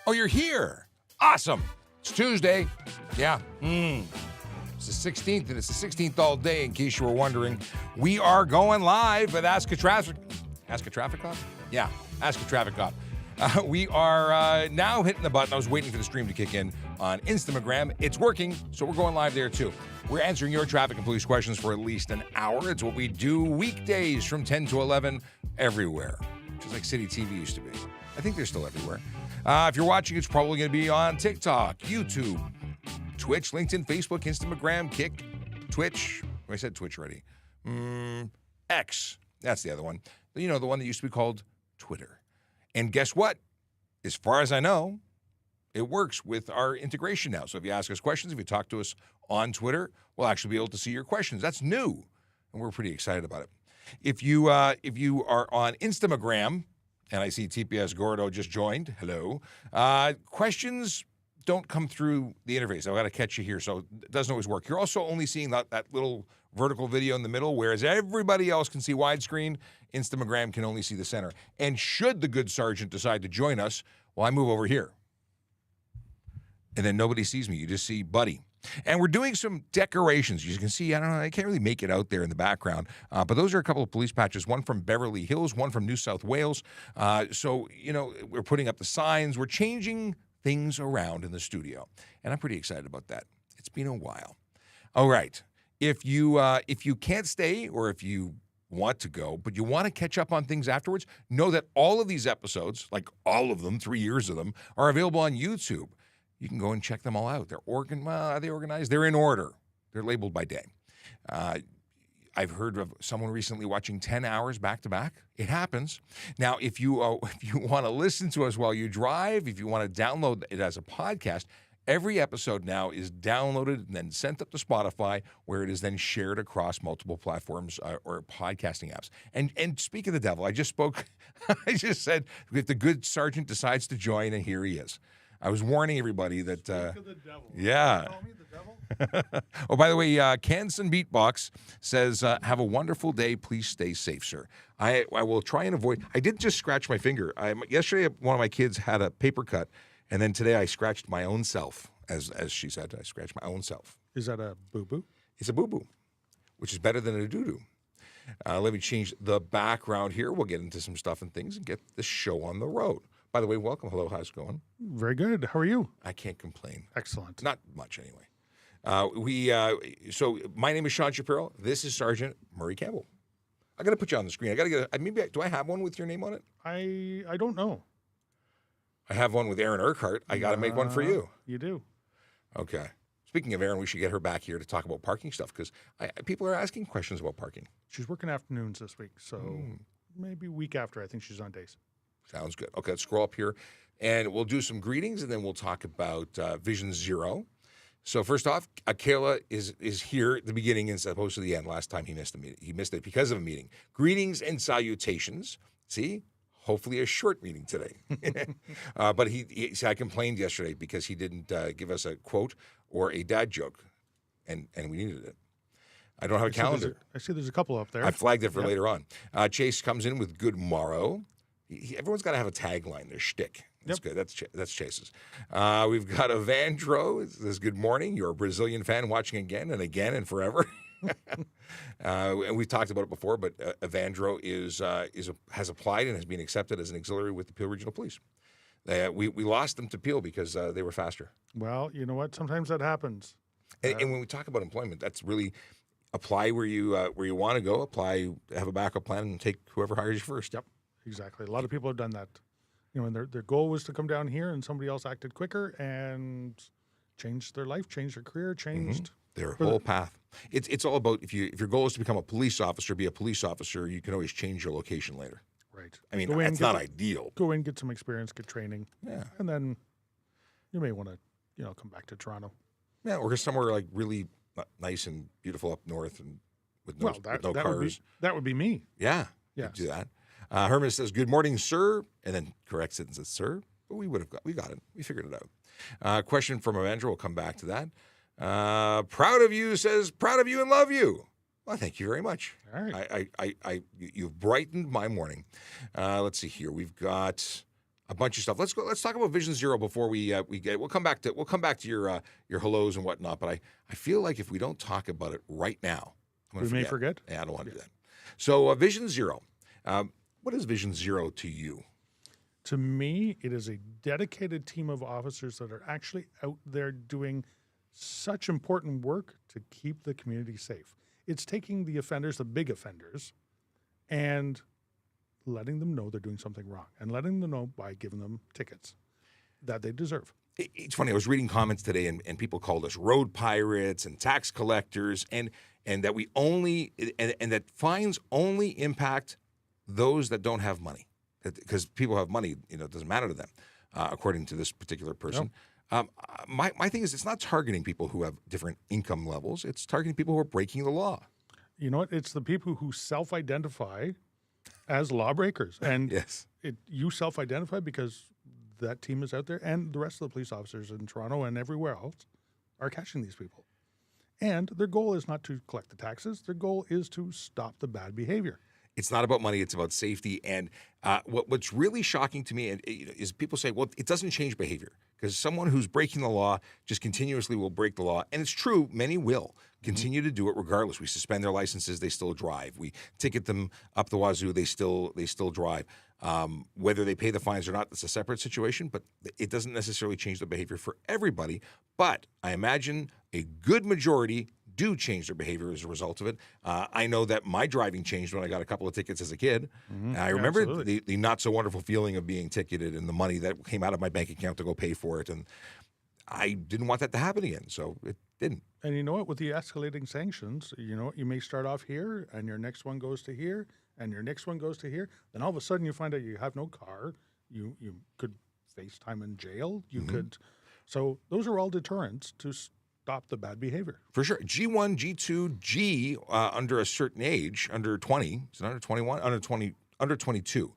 Oh, you're here. Awesome. It's Tuesday. Yeah. It's the 16th, and it's the 16th all day, in case you were wondering. We are going live at ASKaTrafficCop? Yeah, ASKaTrafficCop. We are now hitting the button. I was waiting for the stream to kick in on Instagram. It's working, so we're going live there too. We're answering your traffic and police questions for at least an hour. It's what we do weekdays from 10 to 11 everywhere, just like City TV used to be. I think they're still everywhere. If you're watching, it's probably going to be on TikTok, YouTube, Twitch, LinkedIn, Facebook, Instagram, Kick, Twitch. I said Twitch already. X. That's the other one. You know, the one that used to be called Twitter. And guess what? As far as I know, it works with our integration now. So if you ask us questions, if you talk to us on Twitter, we'll actually be able to see your questions. That's new, and we're pretty excited about it. If you are on Instagram, and I see TPS Gordo just joined, hello, questions don't come through the interface. I've got to catch you here, so it doesn't always work. You're also only seeing that little vertical video in the middle, whereas everybody else can see widescreen. Instagram can only see the center. And should the good sergeant decide to join us, well, I move over here. And then nobody sees me. You just see Buddy. And we're doing some decorations. You can see, I don't know, I can't really make it out there in the background, but those are a couple of police patches, one from Beverly Hills, one from New South Wales. So, you know, we're putting up the signs. We're changing things around in the studio, and I'm pretty excited about that. It's been a while. All right. If you can't stay, or if you want to go, but you want to catch up on things afterwards, know that all of these episodes, like all of them, 3 years of them, are available on YouTube. You can go and check them all out. Are they organized? They're in order. They're labeled by day. I've heard of someone recently watching 10 hours back to back. It happens. Now, if you want to listen to us while you drive, if you want to download it as a podcast, every episode now is downloaded and then sent up to Spotify, where it is then shared across multiple platforms or podcasting apps. And speak of the devil, I just said, if the good sergeant decides to join, and here he is. I was warning everybody that. Speak of the devil. Yeah. Call me the devil? Oh, by the way, Canson Beatbox says, have a wonderful day. Please stay safe, sir. I will try and avoid. I did just scratch my finger. Yesterday, one of my kids had a paper cut, and then today I scratched my own self, as she said. I scratched my own self. Is that a boo-boo? It's a boo-boo, which is better than a doo-doo. Let me change the background here. We'll get into some stuff and things and get the show on the road. By the way, welcome. Hello, how's it going? Very good. How are you? I can't complain. Excellent. Not much, anyway. So my name is Sean Shapiro. This is Sergeant Murray Campbell. I got to put you on the screen. I got to get. Do I have one with your name on it? I don't know. I have one with Aaron Urquhart. I got to make one for you. You do. Okay. Speaking of Aaron, we should get her back here to talk about parking stuff, because people are asking questions about parking. She's working afternoons this week, so maybe week after. I think she's on days. Sounds good. Okay, let's scroll up here, and we'll do some greetings, and then we'll talk about Vision Zero. So first off, Akela is here at the beginning as opposed to the end. Last time he missed a meeting. He missed it because of a meeting. Greetings and salutations. See? Hopefully a short meeting today. But he I complained yesterday because he didn't give us a quote or a dad joke, and we needed it. I don't have a calendar. I see there's a couple up there. I flagged it for later on. Chase comes in with good morrow. Everyone's got to have a tagline, their shtick. That's good. That's Chase's. We've got Evandro. It says, good morning. You're a Brazilian fan watching again and forever. And we've talked about it before, but Evandro has applied and has been accepted as an auxiliary with the Peel Regional Police. We lost them to Peel because they were faster. Well, you know what? Sometimes that happens. And when we talk about employment, that's really apply where you want to go. Apply, have a backup plan, and take whoever hires you first. Yep. Exactly. A lot of people have done that. You know, and their goal was to come down here, and somebody else acted quicker and changed their life, changed their career, changed their whole path. It's all about if your goal is to become a police officer, be a police officer. You can always change your location later. Right. I mean, that's not ideal. Go in, get some experience, get training. Yeah. And then you may want to, come back to Toronto. Yeah, or somewhere like really nice and beautiful up north and with no cars. That would be me. Yeah. Yes. Do that. Herman says, good morning, sir, and then corrects it and says, sir. But we got it. We figured it out. Question from Evandro. We'll come back to that. Proud of you says, proud of you and love you. Well, thank you very much. All right. You've brightened my morning. Let's see here. We've got a bunch of stuff. Let's go. Let's talk about Vision Zero before we'll come back to your hellos and whatnot. But I feel like if we don't talk about it right now, I'm We may forget. Yeah, I don't want to do that. So Vision Zero. What is Vision Zero to you? To me, it is a dedicated team of officers that are actually out there doing such important work to keep the community safe. It's taking the offenders, the big offenders, and letting them know they're doing something wrong, and letting them know by giving them tickets that they deserve. It's funny. I was reading comments today, and people called us road pirates and tax collectors, and that we only and that fines only impact those that don't have money, because people have money. It doesn't matter to them, according to this particular person. Nope. My thing is, it's not targeting people who have different income levels. It's targeting people who are breaking the law. You know what? It's the people who self-identify as lawbreakers. And yes, you self-identify because that team is out there, and the rest of the police officers in Toronto and everywhere else are catching these people. And their goal is not to collect the taxes. Their goal is to stop the bad behavior. It's not about money. It's about safety. And what's really shocking to me is people say, well, it doesn't change behavior, because someone who's breaking the law just continuously will break the law. And it's true. Many will continue to do it regardless. We suspend their licenses. They still drive. We ticket them up the wazoo. They still drive. Whether they pay the fines or not, that's a separate situation, but it doesn't necessarily change the behavior for everybody. But I imagine a good majority do change their behavior as a result of it. I know that my driving changed when I got a couple of tickets as a kid. I remember the not so wonderful feeling of being ticketed and the money that came out of my bank account to go pay for it. And I didn't want that to happen again, so it didn't. And you know what? With the escalating sanctions, you may start off here, and your next one goes to here, and your next one goes to here. Then all of a sudden you find out you have no car. You could face time in jail. You could. So those are all deterrents to stop the bad behavior. For sure. G1, G2, G under a certain age, under 20, is it under 21? Under 22.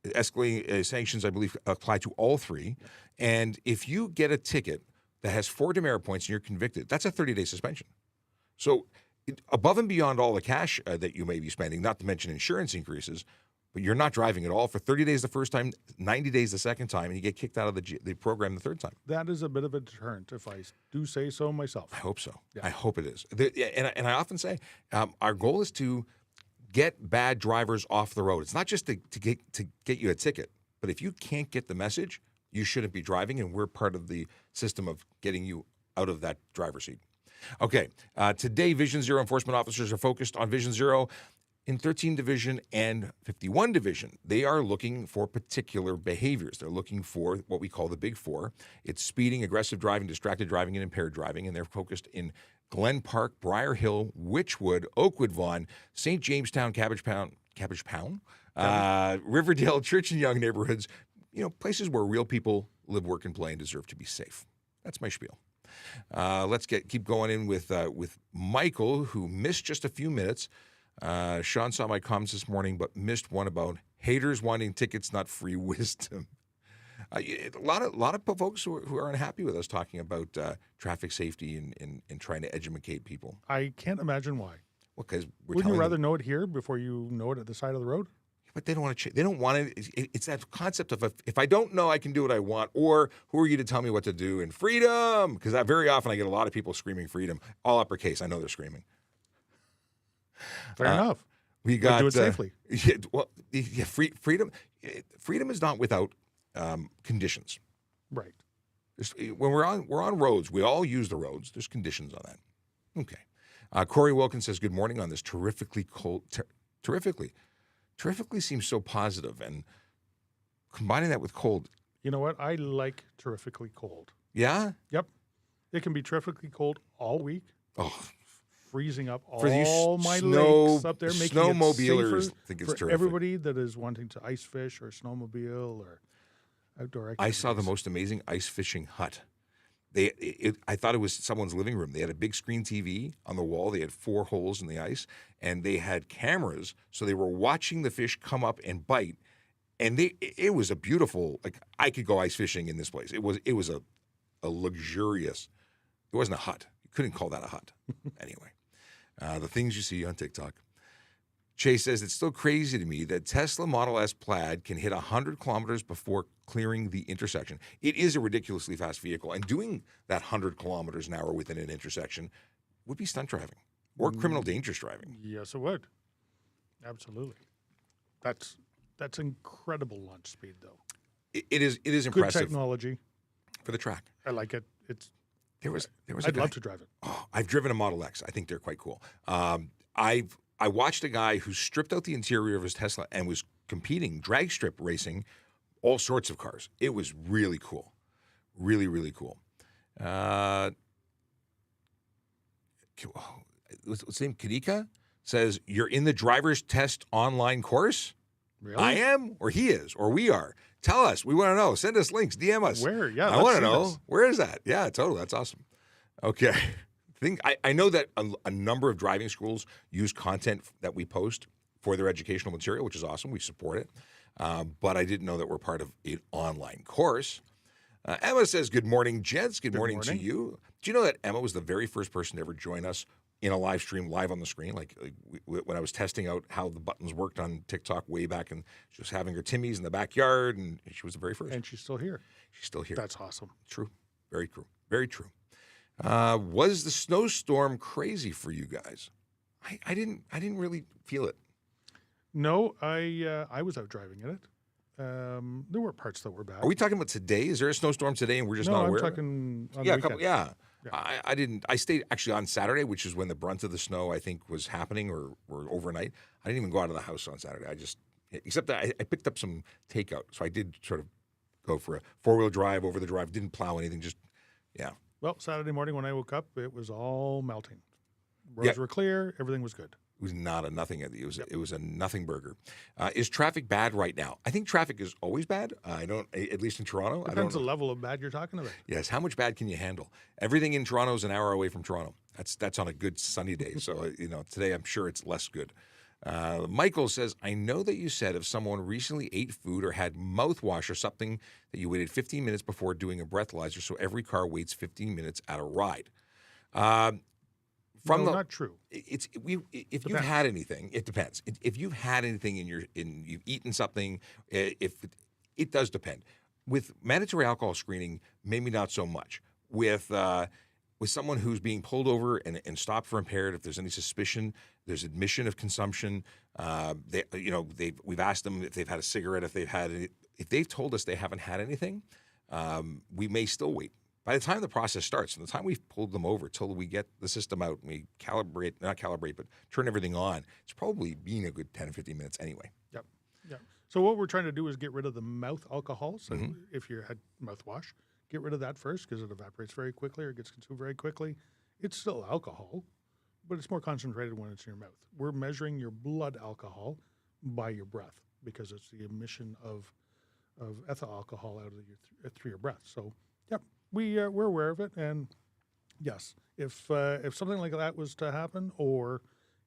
Escalating sanctions, I believe, apply to all three. And if you get a ticket that has 4 demerit points and you're convicted, that's a 30-day suspension. So above and beyond all the cash that you may be spending, not to mention insurance increases, but you're not driving at all for 30 days the first time, 90 days the second time, and you get kicked out of the program the third time. That is a bit of a deterrent, if I do say so myself. I hope so. Yeah. I hope it is. And I often say our goal is to get bad drivers off the road. It's not just to get you a ticket, but if you can't get the message, you shouldn't be driving, and we're part of the system of getting you out of that driver's seat. Okay, today Vision Zero enforcement officers are focused on Vision Zero in 13 Division and 51 Division. They are looking for particular behaviors. They're looking for what we call the Big Four. It's speeding, aggressive driving, distracted driving, and impaired driving, and they're focused in Glen Park, Briar Hill, Witchwood, Oakwood, Vaughan, St. Jamestown, Cabbage Pound, Riverdale, Church and Yonge neighborhoods, places where real people live, work, and play and deserve to be safe. That's my spiel. Let's keep going in with Michael, who missed just a few minutes. Sean saw my comments this morning, but missed one about haters wanting tickets, not free wisdom. A lot of folks who are unhappy with us talking about traffic safety and trying to educate people. I can't imagine why. Well, because wouldn't you rather know it here before you know it at the side of the road? But they don't want to. They don't want it. It's that concept of if I don't know, I can do what I want. Or who are you to tell me what to do? And freedom, because very often I get a lot of people screaming freedom, all uppercase. I know they're screaming. Fair enough. We got do it safely. Freedom. Freedom is not without conditions. Right. When we're on roads, we all use the roads. There's conditions on that. Okay. Corey Wilkins says, "Good morning on this terrifically cold. Terrifically seems so positive, and combining that with cold. You know what? I like terrifically cold. Yeah. Yep. It can be terrifically cold all week. Oh. Freezing up For all my lakes up there, making snowmobilers it safer think it's for terrific. Everybody that is wanting to ice fish or snowmobile or outdoor activities. I saw the most amazing ice fishing hut. I thought it was someone's living room. They had a big screen TV on the wall. They had 4 holes in the ice, and they had cameras, so they were watching the fish come up and bite. And it was a beautiful. I could go ice fishing in this place. It was a luxurious. It wasn't a hut. You couldn't call that a hut. Anyway. The things you see on TikTok. Chase says, it's still crazy to me that Tesla Model S Plaid can hit 100 kilometers before clearing the intersection. It is a ridiculously fast vehicle, and doing that 100 kilometers an hour within an intersection would be stunt driving or criminal dangerous driving. Yes, it would. Absolutely. That's incredible launch speed, though. It is Good impressive technology. for the track. I like it. There was I'd love to drive it. Oh, I've driven a Model X. I think they're quite cool. I watched a guy who stripped out the interior of his Tesla and was competing, drag strip racing, all sorts of cars. It was really cool. Really, really cool. What's his name? Kadika says, you're in the driver's test online course? Really? I am, or he is, or we are. Tell us. We want to know. Send us links. DM us. Where? Yeah, I want to know. Where is that? Yeah, totally. That's awesome. Okay. I know that a number of driving schools use content that we post for their educational material, which is awesome. We support it. But I didn't know that we're part of an online course. Emma says, good morning, gents. Good morning to you. Do you know that Emma was the very first person to ever join us in a live stream live on the screen? When I was testing out how the buttons worked on TikTok way back, and she was having her Timmies in the backyard, and she was the very first. And she's still here. She's still here. That's awesome. True. Very true. Very true. Was the snowstorm crazy for you guys? I didn't really feel it. No, I was out driving in it. There were parts that were bad. Are we talking about today? Is there a snowstorm today and we're just not aware? No, I'm talking on yeah, the weekend. yeah. I didn't. I stayed actually on Saturday, which is when the brunt of the snow I think was happening, or overnight. I didn't even go out of the house on Saturday. Except that I picked up some takeout, so I did sort of go for a 4-wheel drive over the drive. Didn't plow anything. Just Well, Saturday morning when I woke up, it was all melting. Roads were clear. Everything was good. It was not a nothing. It was a nothing burger. Is traffic bad right now? I think traffic is always bad. I don't, at least in Toronto. Depends the level of bad you're talking about. Yes. How much bad can you handle? Everything in Toronto is an hour away from Toronto. That's on a good sunny day. So today I'm sure it's less good. Michael says, I know that you said if someone recently ate food or had mouthwash or something that you waited 15 minutes before doing a breathalyzer, so every car waits 15 minutes at a ride. Not true. If you've had anything, it depends. If you've had anything you've eaten something, it does depend. With mandatory alcohol screening, maybe not so much. With someone who's being pulled over and stopped for impaired, if there's any suspicion, there's admission of consumption. We've asked them if they've had a cigarette, if they've told us they haven't had anything, we may still wait. By the time the process starts, from the time we've pulled them over till we get the system out and we but turn everything on, it's probably been a good 10 or 15 minutes anyway. Yep. So what we're trying to do is get rid of the mouth alcohol. So if you had mouthwash, get rid of that first because it evaporates very quickly or gets consumed very quickly. It's still alcohol, but it's more concentrated when it's in your mouth. We're measuring your blood alcohol by your breath because it's the emission of ethyl alcohol out of through your breath. So, yep. We're aware of it, and yes, if something like that was to happen, or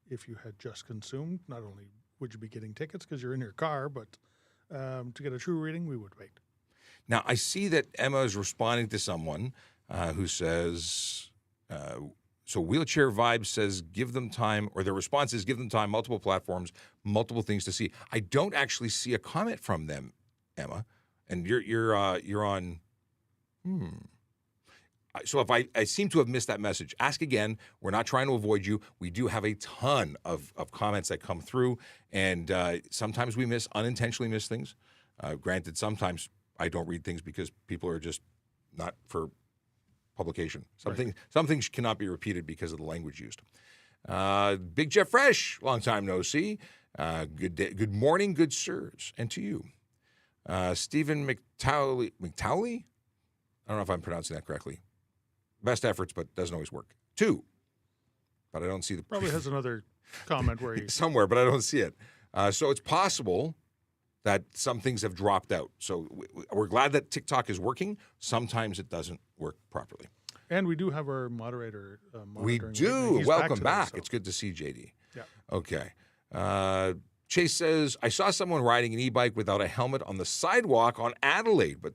if you had just consumed, not only would you be getting tickets because you're in your car, but to get a true reading, we would wait. Now, I see that Emma is responding to someone who says, so Wheelchair Vibes says, give them time, or their response is, give them time, multiple platforms, multiple things to see. I don't actually see a comment from them, Emma, and you're on. So if I seem to have missed that message, ask again. We're not trying to avoid you. We do have a ton of comments that come through, and sometimes we unintentionally miss things. Granted, sometimes I don't read things because people are just not for publication. Some things cannot be repeated because of the language used. Big Jeff Fresh, long time no see. Good day, good morning, good sirs, and to you. Stephen McTowley? I don't know if I'm pronouncing that correctly. Best efforts, but doesn't always work. 2. But I don't see the... Probably has another comment where he... Somewhere, but I don't see it. So it's possible that some things have dropped out. So we're glad that TikTok is working. Sometimes it doesn't work properly. And we do have our moderator monitoring. We do. Welcome back. So. It's good to see JD. Yeah. Okay. Chase says, I saw someone riding an e-bike without a helmet on the sidewalk on Adelaide, but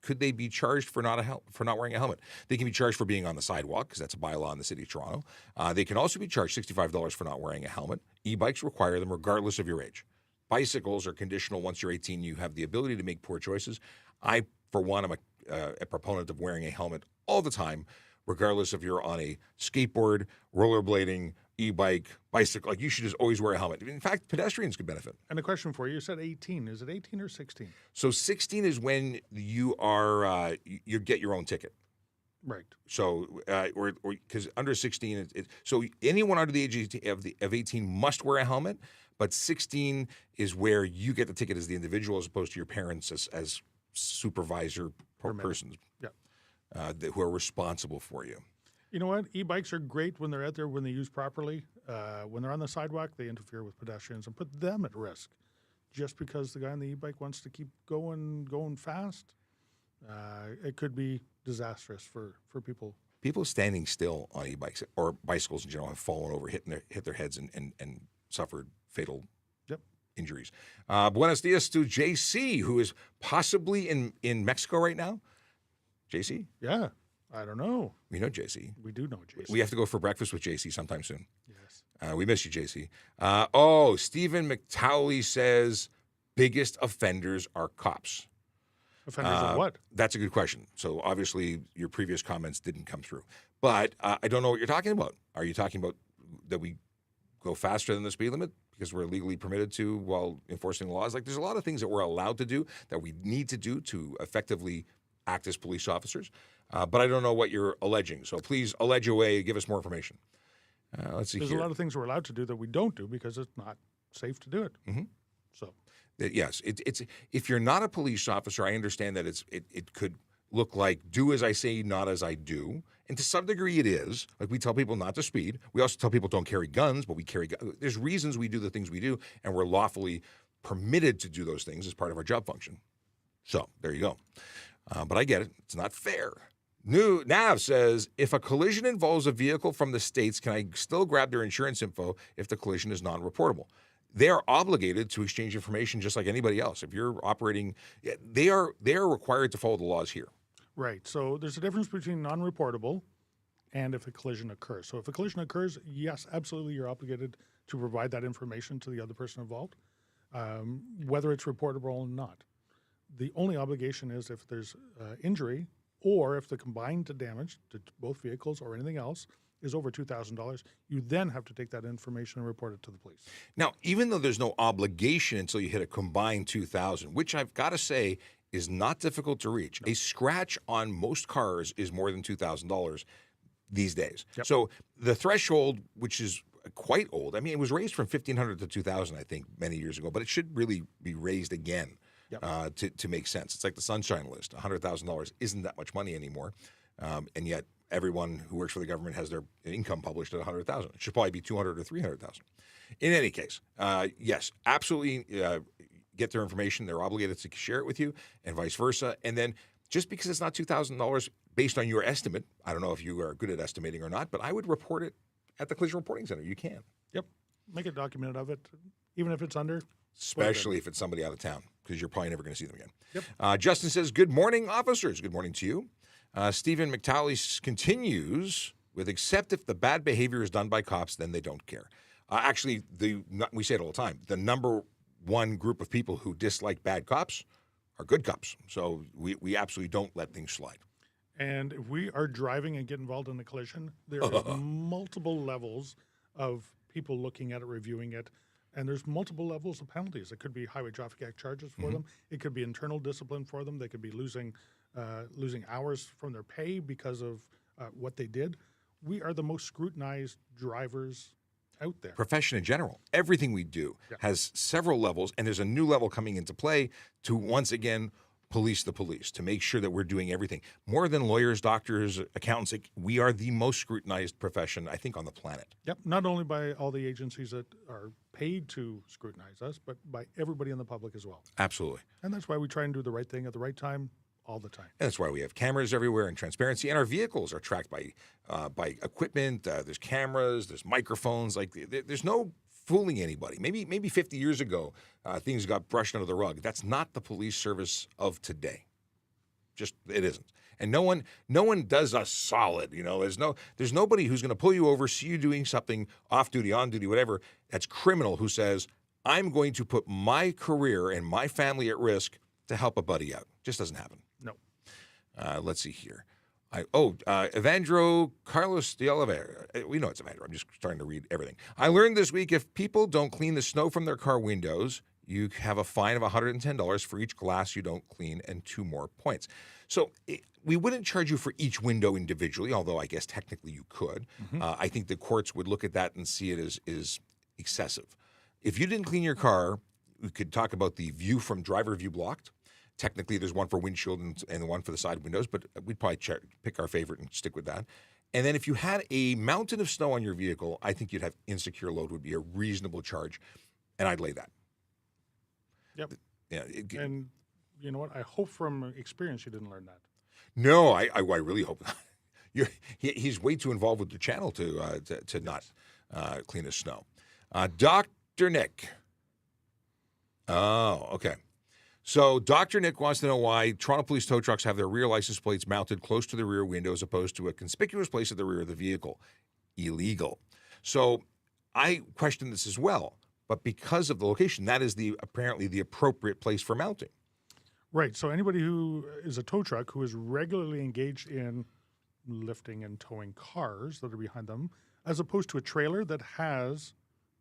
could they be charged for not wearing a helmet? They can be charged for being on the sidewalk because that's a bylaw in the city of Toronto. They can also be charged $65 for not wearing a helmet. E-bikes require them regardless of your age. Bicycles are conditional. Once you're 18, you have the ability to make poor choices. I, for one, am a proponent of wearing a helmet all the time, regardless if you're on a skateboard, rollerblading, e-bike, bicycle. Like, you should just always wear a helmet. In fact, pedestrians could benefit. And a question for you. You said 18. Is it 18 or 16? So 16 is when you are you get your own ticket. Right. So, or because under 16, so anyone under the age of 18 must wear a helmet, but 16 is where you get the ticket as the individual, as opposed to your parents as supervisor persons. Yeah. Who are responsible for you. You know what? E-bikes are great when they're out there, when they're used properly. When they're on the sidewalk, they interfere with pedestrians and put them at risk. Just because the guy on the e-bike wants to keep going fast, it could be disastrous for people. People standing still on e-bikes or bicycles in general have fallen over, hit their heads, and suffered fatal injuries. Buenos dias to JC, who is possibly in Mexico right now. JC? Yeah. I don't know. We know JC. We do know JC. We have to go for breakfast with JC sometime soon. Yes. We miss you, JC. Stephen McTowley says biggest offenders are cops. Offenders of what? That's a good question. So obviously your previous comments didn't come through. But I don't know what you're talking about. Are you talking about that we go faster than the speed limit because we're legally permitted to while enforcing the laws? Like, there's a lot of things that we're allowed to do that we need to do to effectively act as police officers. But I don't know what you're alleging. So please allege away. Give us more information. Let's see. There's here. a lot of things we're allowed to do that we don't do because it's not safe to do it. Mm-hmm. So, yes, it's if you're not a police officer, I understand that it could look like do as I say, not as I do. And to some degree it is. Like, we tell people not to speed. We also tell people don't carry guns, but we carry guns. There's reasons we do the things we do, and we're lawfully permitted to do those things as part of our job function. So there you go. But I get it. It's not fair. Nav says, if a collision involves a vehicle from the States, can I still grab their insurance info if the collision is non-reportable? They are obligated to exchange information just like anybody else. If you're operating, they are required to follow the laws here. right. So there's a difference between non-reportable and if a collision occurs. So if a collision occurs, yes, absolutely, you're obligated to provide that information to the other person involved, whether it's reportable or not. The only obligation is if there's injury or if the combined damage to both vehicles or anything else is over $2,000, you then have to take that information and report it to the police. Now, even though there's no obligation until you hit a combined $2,000, which I've got to say is not difficult to reach. No. A scratch on most cars is more than $2,000 these days. Yep. So the threshold, which is quite old, I mean, it was raised from $1,500 to $2,000, I think, many years ago, but it should really be raised again. Yep. To make sense. It's like the Sunshine List. $100,000 isn't that much money anymore, and yet everyone who works for the government has their income published at $100,000. It should probably be $200,000 or $300,000. In any case, yes, absolutely get their information. They're obligated to share it with you, and vice versa. And then just because it's not $2,000 based on your estimate, I don't know if you are good at estimating or not, but I would report it at the Collision Reporting Center. You can. Yep. Make a document of it, even if it's under. Especially if it's somebody out of town, because you're probably never going to see them again. Yep. Justin says, good morning, officers. Good morning to you. Stephen McTowley continues with, except if the bad behavior is done by cops, then they don't care. Actually, we say it all the time. The number one group of people who dislike bad cops are good cops. So we absolutely don't let things slide. And if we are driving and get involved in a collision, there are multiple levels of people looking at it, reviewing it. And there's multiple levels of penalties. It could be Highway Traffic Act charges for them. It could be internal discipline for them. They could be losing hours from their pay because of what they did. We are the most scrutinized drivers out there. Profession in general. Everything we do has several levels, and there's a new level coming into play to, once again, police the police, to make sure that we're doing everything. More than lawyers, doctors, accountants, we are the most scrutinized profession, I think, on the planet. Yep, not only by all the agencies that are paid to scrutinize us, but by everybody in the public as well. Absolutely. And that's why we try and do the right thing at the right time, all the time. And that's why we have cameras everywhere and transparency, and our vehicles are tracked by equipment. There's cameras, there's microphones. Like, there's no fooling anybody. Maybe 50 years ago, things got brushed under the rug. That's not the police service of today. Just it isn't. And no one does us solid. There's nobody who's going to pull you over, see you doing something off duty, on duty, whatever, that's criminal, who says, I'm going to put my career and my family at risk to help a buddy out. Just doesn't happen. No. Let's see here. Evandro Carlos de Oliveira. We know it's Evandro. I'm just starting to read everything. I learned this week if people don't clean the snow from their car windows, you have a fine of $110 for each glass you don't clean and 2 more points. So we wouldn't charge you for each window individually, although I guess technically you could. I think the courts would look at that and see it as excessive. If you didn't clean your car, we could talk about the view from driver view blocked. Technically, there's one for windshield and one for the side windows, but we'd probably pick our favorite and stick with that. And then if you had a mountain of snow on your vehicle, I think you'd have insecure load would be a reasonable charge, and I'd lay that. Yep. Yeah. And you know what? I hope from experience you didn't learn that. No, I really hope not. He's way too involved with the channel to not clean his snow. Dr. Nick. Oh, okay. So Dr. Nick wants to know why Toronto Police tow trucks have their rear license plates mounted close to the rear window as opposed to a conspicuous place at the rear of the vehicle. Illegal. So I question this as well, but because of the location, that is apparently the appropriate place for mounting. Right. So anybody who is a tow truck who is regularly engaged in lifting and towing cars that are behind them, as opposed to a trailer that has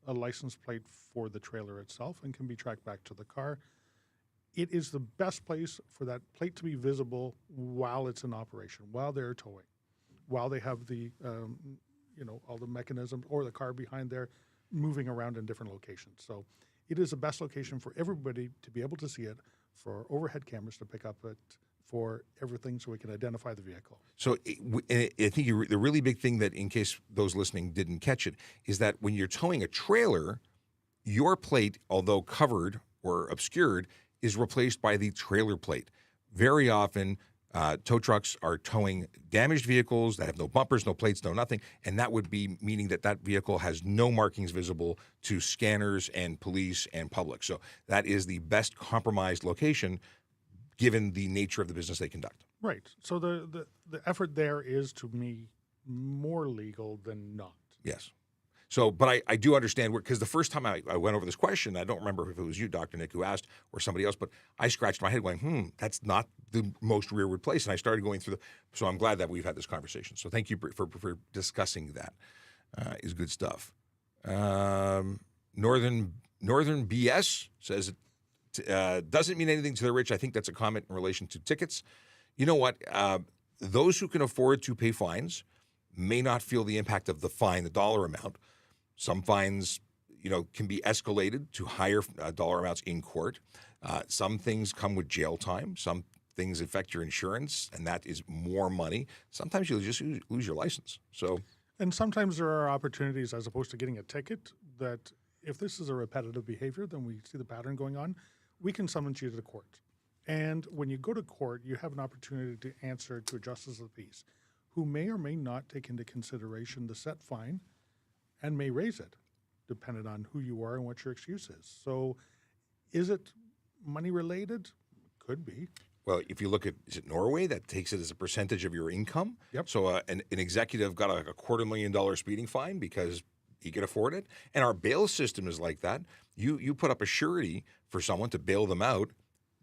a license plate for the trailer itself and can be tracked back to the car, it is the best place for that plate to be visible while it's in operation, while they're towing, while they have the, all the mechanisms or the car behind there moving around in different locations. So it is the best location for everybody to be able to see it, for overhead cameras to pick up it, for everything so we can identify the vehicle. So I think the really big thing that, in case those listening didn't catch it, is that when you're towing a trailer, your plate, although covered or obscured, is replaced by the trailer plate. Very often, tow trucks are towing damaged vehicles that have no bumpers, no plates, no nothing, and that would be meaning that vehicle has no markings visible to scanners and police and public. So that is the best compromised location given the nature of the business they conduct. Right. So the effort there is, to me, more legal than not. Yes. So, but I do understand, because the first time I went over this question, I don't remember if it was you, Dr. Nick, who asked, or somebody else, but I scratched my head going, that's not the most rearward place. And I started going through so I'm glad that we've had this conversation. So thank you for discussing that. Is good stuff. Northern BS says it doesn't mean anything to the rich. I think that's a comment in relation to tickets. You know what? Those who can afford to pay fines may not feel the impact of the fine, the dollar amount. Some fines, can be escalated to higher dollar amounts in court. Some things come with jail time. Some things affect your insurance, and that is more money. Sometimes you'll just lose your license. And sometimes there are opportunities, as opposed to getting a ticket, that if this is a repetitive behavior, then we see the pattern going on, we can summons you to the court. And when you go to court, you have an opportunity to answer to a justice of the peace, who may or may not take into consideration the set fine and may raise it, depending on who you are and what your excuse is. So is it money related? Could be. Well, if you look at, is it Norway that takes it as a percentage of your income? Yep. So an executive got a $250,000 speeding fine because he could afford it. And our bail system is like that. You put up a surety for someone to bail them out.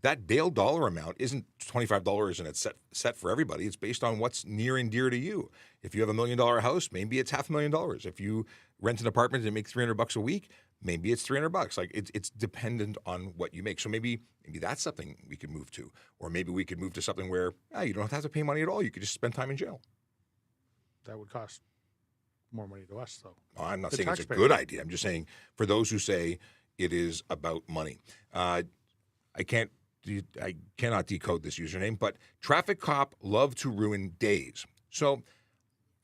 That bail dollar amount isn't $25 and it's set for everybody. It's based on what's near and dear to you. If you have $1 million house, maybe it's $500,000. If you rent an apartment and make $300 a week, maybe it's $300. Like it's dependent on what you make. So maybe that's something we could move to, or maybe we could move to something where you don't have to pay money at all. You could just spend time in jail. That would cost more money to us, though. Oh, I'm not saying it's a good idea. I'm just saying for those who say it is about money. I cannot decode this username, but Traffic Cop love to ruin days. So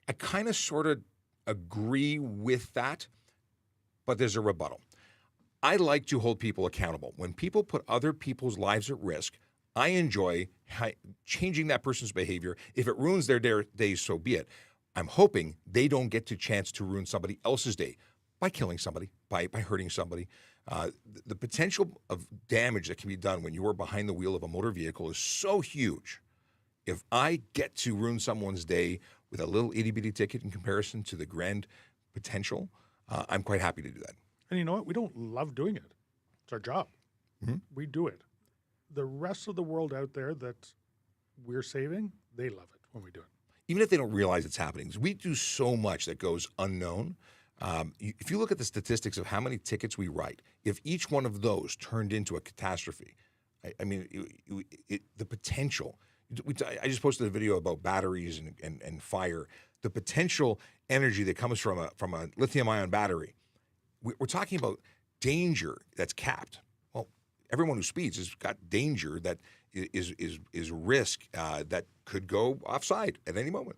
I kind of sort of agree with that, but there's a rebuttal. I like to hold people accountable. When people put other people's lives at risk, I enjoy changing that person's behavior. If it ruins their days, so be it. I'm hoping they don't get the chance to ruin somebody else's day. by killing somebody, by hurting somebody. The potential of damage that can be done when you are behind the wheel of a motor vehicle is so huge. If I get to ruin someone's day with a little itty-bitty ticket in comparison to the grand potential, I'm quite happy to do that. And you know what? We don't love doing it. It's our job. We do it. The rest of the world out there that we're saving, they love it when we do it. Even if they don't realize it's happening. We do so much that goes unknown. If you look at the statistics of how many tickets we write, if each one of those turned into a catastrophe, the potential. I just posted a video about batteries and fire. The potential energy that comes from a lithium-ion battery. We're talking about danger that's capped. Well, everyone who speeds has got danger that is risk that could go offside at any moment.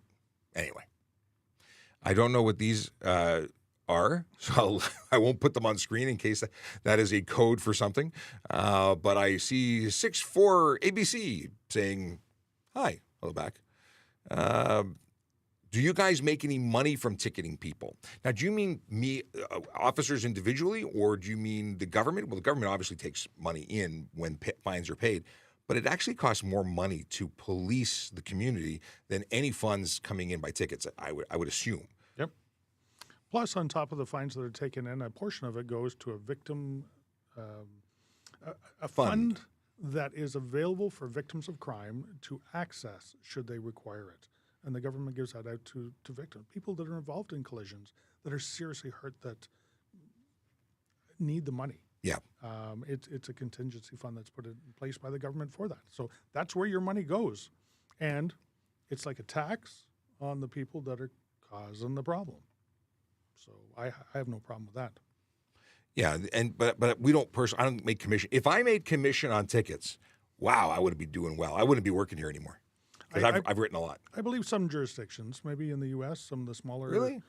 Anyway, I don't know what these are, so I won't put them on screen in case that is a code for something. But I see 64 ABC saying, hi, hello back. Do you guys make any money from ticketing people? Now, do you mean me, officers individually, or do you mean the government? Well, the government obviously takes money in when fines are paid, but it actually costs more money to police the community than any funds coming in by tickets, I would assume. Yep. Plus, on top of the fines that are taken in, a portion of it goes to a victim, a fund that is available for victims of crime to access should they require it. And the government gives that out to victims, people that are involved in collisions, that are seriously hurt, that need the money. Yeah. It's a contingency fund that's put in place by the government for that. So that's where your money goes. And it's like a tax on the people that are causing the problem. So I have no problem with that. Yeah, but we don't I don't make commission. If I made commission on tickets, wow, I wouldn't be doing well. I wouldn't be working here anymore. Because I've written a lot. I believe some jurisdictions, maybe in the U.S., some of the smaller. Really?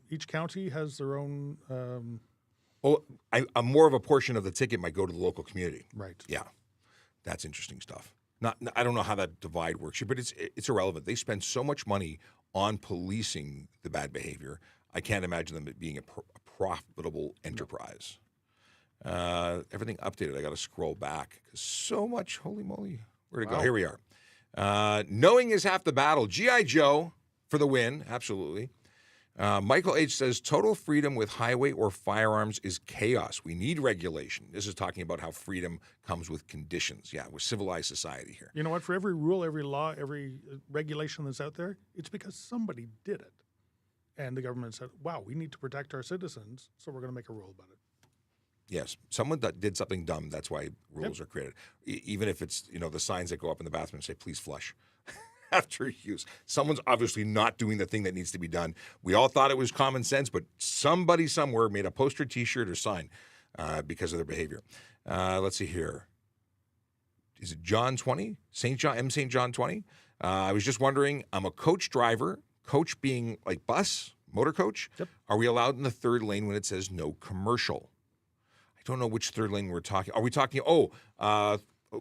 Each county has their own. I'm more of a portion of the ticket might go to the local community. Right. Yeah, that's interesting stuff. I don't know how that divide works here, but it's irrelevant. They spend so much money on policing the bad behavior. I can't imagine them being a profitable enterprise. No. Everything updated. I got to scroll back because so much. Holy moly! Where'd it go? Here we are. Knowing is half the battle. G.I. Joe for the win. Absolutely. Michael H. says, total freedom with highway or firearms is chaos. We need regulation. This is talking about how freedom comes with conditions. Yeah, we're civilized society here. You know what? For every rule, every law, every regulation that's out there, it's because somebody did it. And the government said, wow, we need to protect our citizens, so we're going to make a rule about it. Yes, someone that did something dumb, that's why rules are created. Even if it's, the signs that go up in the bathroom and say, please flush after use. Someone's obviously not doing the thing that needs to be done. We all thought it was common sense, but somebody somewhere made a poster, T-shirt, or sign because of their behavior. Let's see here. Is it John 20? St. John 20? I was just wondering, I'm a coach driver, coach being like bus, motor coach. Yep. Are we allowed in the third lane when it says no commercial? I don't know which third lane we're talking. Are we talking,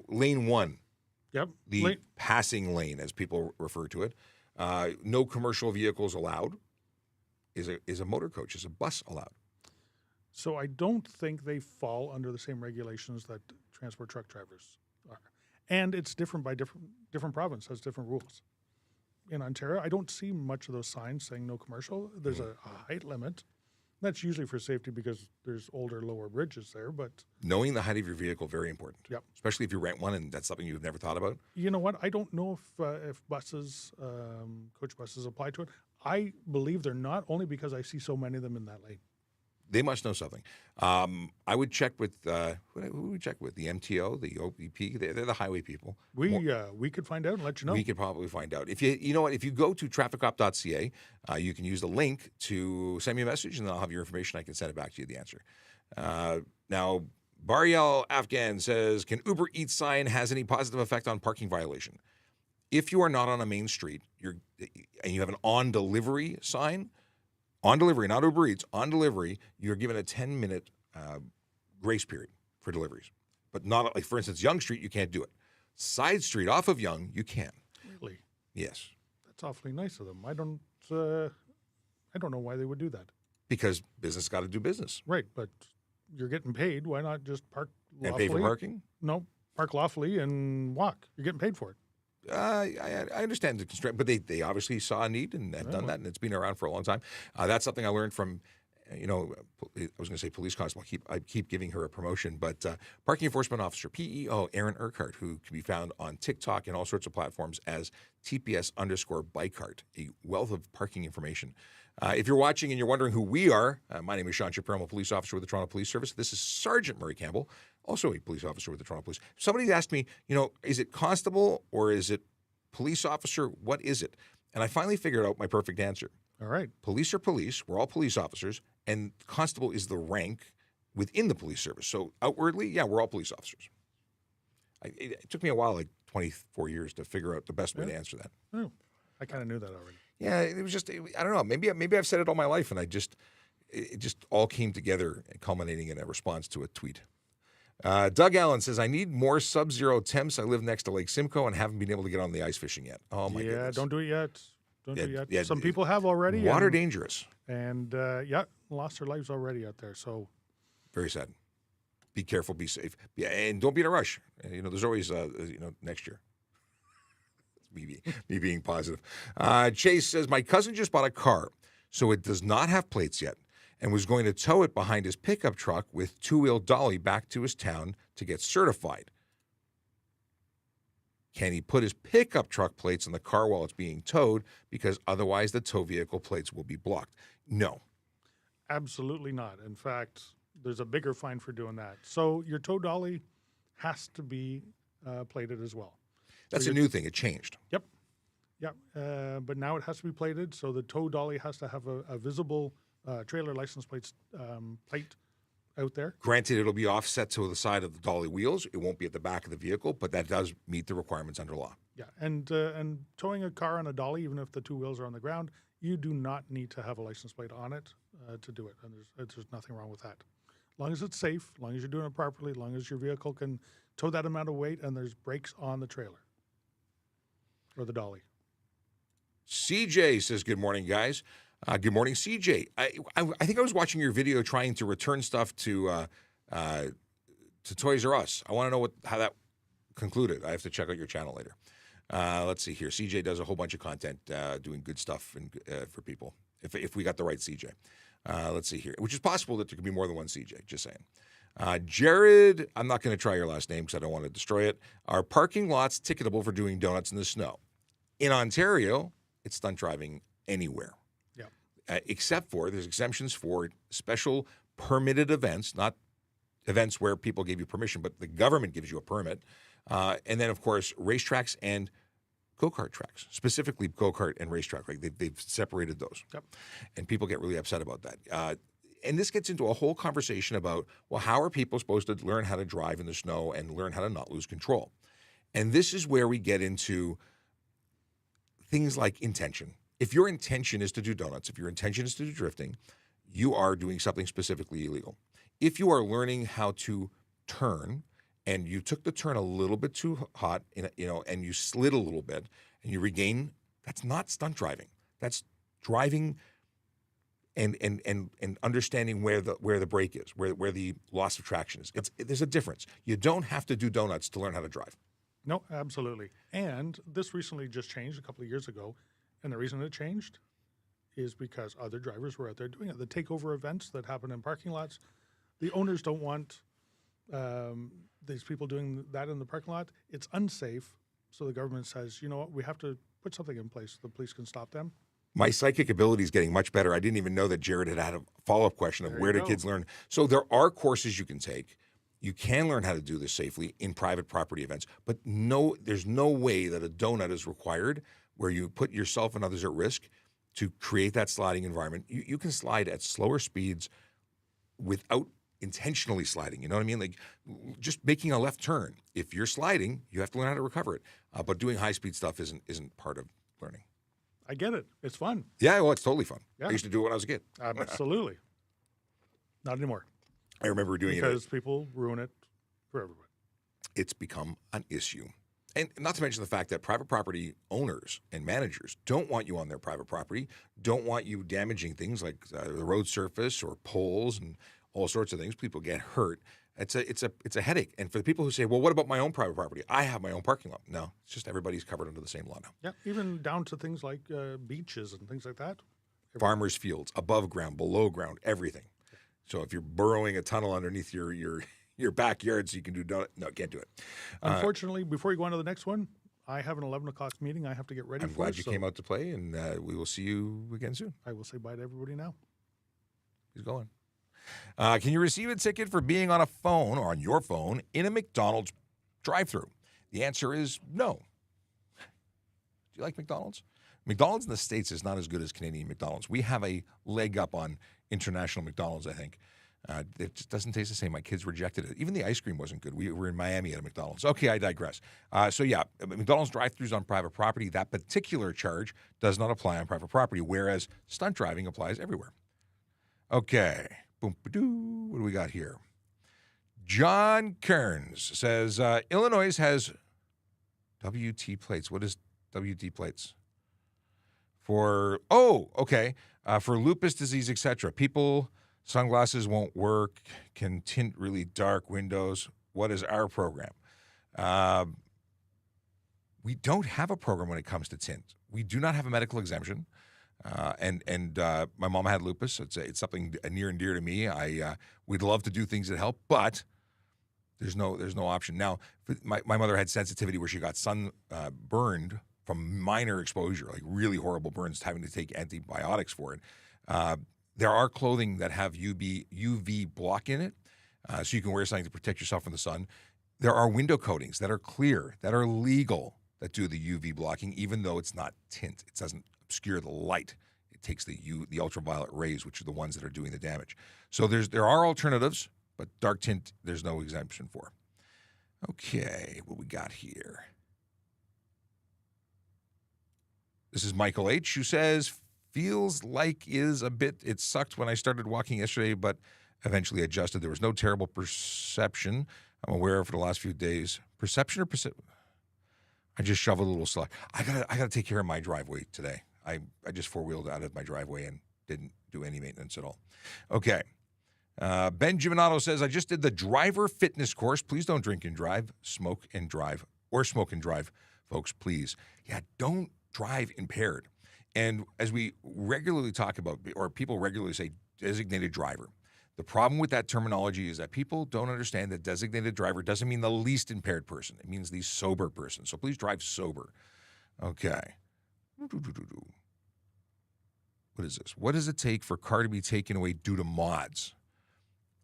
lane 1? Yep. The passing lane, as people refer to it. No commercial vehicles allowed. Is a motor coach, is a bus allowed? So I don't think they fall under the same regulations that transport truck drivers are. And it's different by different province, has different rules. In Ontario, I don't see much of those signs saying no commercial. There's a height limit. That's usually for safety because there's older, lower bridges there, but... Knowing the height of your vehicle, very important. Yep. Especially if you rent one and that's something you've never thought about. You know what? I don't know if buses, coach buses apply to it. I believe they're not, only because I see so many of them in that lane. They must know something. I would check with, who would we check with? The MTO, the OPP? They're the highway people. We could find out and let you know. We could probably find out. If you know what, if you go to TrafficCop.ca, you can use the link to send me a message, and then I'll have your information. I can send it back to you, the answer. Now, Bariel Afghan says, can Uber Eats sign has any positive effect on parking violation? If you are not on a main street, and you have an on-delivery sign, on delivery, not Uber Eats, on delivery, you're given a 10-minute grace period for deliveries. But not, like, for instance, Yonge Street, you can't do it. Side street off of Yonge, you can. Really? Yes. That's awfully nice of them. I don't know why they would do that. because business got to do business. Right, but you're getting paid. Why not just park And lawfully? pay for parking? No, park lawfully and walk. You're getting paid for it. I understand the constraint, but they obviously saw a need and have done that, and it's been around for a long time. That's something I learned from, I was going to say police constable. I keep giving her a promotion, but parking enforcement officer, PEO, Aaron Urquhart, who can be found on TikTok and all sorts of platforms as TPS_Bikehart, a wealth of parking information. If you're watching and you're wondering who we are, my name is Sean Shapiro. I'm a police officer with the Toronto Police Service. This is Sergeant Murray Campbell, also a police officer with the Toronto Police. Somebody asked me, is it constable or is it police officer? What is it? And I finally figured out my perfect answer. All right. Police are police. We're all police officers. And constable is the rank within the police service. So outwardly, yeah, we're all police officers. It took me a while, like 24 years, to figure out the best way to answer that. Oh, I kind of knew that already. Yeah, it was just, I don't know. Maybe I've said it all my life, and it just all came together, culminating in a response to a tweet. Doug Allen says, I need more sub-zero temps. I live next to Lake Simcoe and haven't been able to get on the ice fishing yet. Oh, my goodness. Don't do it yet. Don't do it yet. Yeah, Some people have already. Water dangerous. And, lost their lives already out there. So very sad. Be careful, be safe. Yeah, and don't be in a rush. There's always, next year. Me being positive. Chase says, my cousin just bought a car, so it does not have plates yet, and was going to tow it behind his pickup truck with two-wheel dolly back to his town to get certified. Can he put his pickup truck plates on the car while it's being towed? Because otherwise the tow vehicle plates will be blocked. No. Absolutely not. In fact, there's a bigger fine for doing that. So your tow dolly has to be plated as well. That's a new thing. It changed. Yep. But now it has to be plated. So the tow dolly has to have a visible trailer license plate out there. Granted, it'll be offset to the side of the dolly wheels. It won't be at the back of the vehicle, but that does meet the requirements under law. Yeah, and towing a car on a dolly, even if the two wheels are on the ground, you do not need to have a license plate on it to do it. And there's nothing wrong with that. As long as it's safe, as long as you're doing it properly, as long as your vehicle can tow that amount of weight and there's brakes on the trailer. Or the dolly. CJ says, good morning, guys. Good morning, CJ. I think I was watching your video trying to return stuff to Toys R Us. I want to know how that concluded. I have to check out your channel later. Let's see here. CJ does a whole bunch of content doing good stuff for people, if we got the right CJ. Let's see here, which is possible that there could be more than one CJ, just saying. Jared, I'm not going to try your last name because I don't want to destroy it. Are parking lots ticketable for doing donuts in the snow? In Ontario, it's stunt driving anywhere. Yeah. Except for, there's exemptions for special permitted events, not events where people gave you permission, but the government gives you a permit. And then, of course, racetracks and go-kart tracks, specifically go-kart and racetrack. Like they've separated those. Yep. And people get really upset about that. And this gets into a whole conversation about, well, how are people supposed to learn how to drive in the snow and learn how to not lose control? And this is where we get into things like intention. If your intention is to do donuts, if your intention is to do drifting, you are doing something specifically illegal. If you are learning how to turn and you took the turn a little bit too hot, and you slid a little bit and you regain, that's not stunt driving. That's driving and understanding where the brake is, where the loss of traction is. There's a difference. You don't have to do donuts to learn how to drive. No, absolutely. And this recently just changed a couple of years ago. And the reason it changed is because other drivers were out there doing it. The takeover events that happen in parking lots, the owners don't want these people doing that in the parking lot. It's unsafe. So the government says, you know what, we have to put something in place so the police can stop them. My psychic ability is getting much better. I didn't even know that Jared had a follow-up question of where do kids learn. So there are courses you can take. You can learn how to do this safely in private property events, but there's no way that a donut is required where you put yourself and others at risk to create that sliding environment. You can slide at slower speeds without intentionally sliding. You know what I mean? Like just making a left turn. If you're sliding, you have to learn how to recover it. But doing high-speed stuff isn't part of learning. I get it. It's fun. Yeah, well, it's totally fun. Yeah. I used to do it when I was a kid. Absolutely. Not anymore. I remember doing because people ruin it for everybody. It's become an issue. And not to mention the fact that private property owners and managers don't want you on their private property, don't want you damaging things like the road surface or poles and all sorts of things. People get hurt. It's a headache. And for the people who say, well, what about my own private property? I have my own parking lot. No, it's just everybody's covered under the same law now. Yeah, even down to things like beaches and things like that. Farmers' fields, above ground, below ground, everything. So if you're burrowing a tunnel underneath your backyard so you can do no, can't do it. Unfortunately, before you go on to the next one, I have an 11 o'clock meeting I have to get ready for. I'm glad you came out to play, and we will see you again soon. I will say bye to everybody now. He's going. Can you receive a ticket for being on a phone or on your phone in a McDonald's drive-thru? The answer is no. Do you like McDonald's? McDonald's in the States is not as good as Canadian McDonald's. We have a leg up on international McDonald's, I think. It just doesn't taste the same. My kids rejected it. Even the ice cream wasn't good. We were in Miami at a McDonald's. Okay, I digress. So yeah, McDonald's drive-thrus on private property, that particular charge does not apply on private property, whereas stunt driving applies everywhere. Okay. Boom-ba-doo. What do we got here? John Kearns says, Illinois has WT plates. What is WT plates? For lupus disease, etc. People, sunglasses won't work, can tint really dark windows. What is our program? We don't have a program when it comes to tint. We do not have a medical exemption. And my mom had lupus. So it's something near and dear to me. We'd love to do things that help, but there's no option. Now, my mother had sensitivity where she got burned from minor exposure, like really horrible burns, having to take antibiotics for it. There are clothing that have UV block in it, so you can wear something to protect yourself from the sun. There are window coatings that are clear, that are legal, that do the UV blocking, even though it's not tint. It doesn't obscure the light. It takes the ultraviolet rays, which are the ones that are doing the damage. So there are alternatives, but dark tint, there's no exemption for. Okay, what we got here? This is Michael H., who says, feels like it sucked when I started walking yesterday, but eventually adjusted. There was no terrible perception I'm aware of for the last few days. Perception or perception? I just shoveled a little slack. I gotta take care of my driveway today. I just four-wheeled out of my driveway and didn't do any maintenance at all. Okay. Ben Gimanato says, I just did the driver fitness course. Please don't drink and drive, smoke and drive, or smoke and drive, folks, please. Yeah, don't drive impaired. And as we regularly talk about, or people regularly say, designated driver, the problem with that terminology is that people don't understand that designated driver doesn't mean the least impaired person. It means the sober person. So please drive sober. Okay. What is this? What does it take for a car to be taken away due to mods?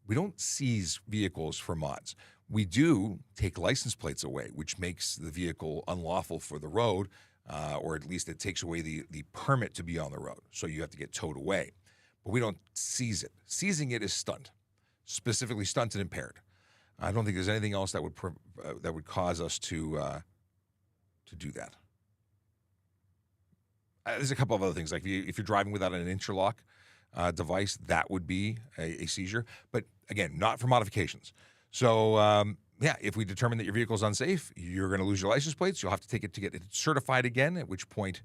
We don't seize vehicles for mods. We do take license plates away, which makes the vehicle unlawful for the road, or at least it takes away the permit to be on the road. So you have to get towed away. But we don't seize it. Seizing it is stunt, specifically stunt and impaired. I don't think there's anything else that would cause us to do that. There's a couple of other things, like if you're driving without an interlock device, that would be a seizure. But again, not for modifications. So if we determine that your vehicle is unsafe, you're going to lose your license plates. You'll have to take it to get it certified again, at which point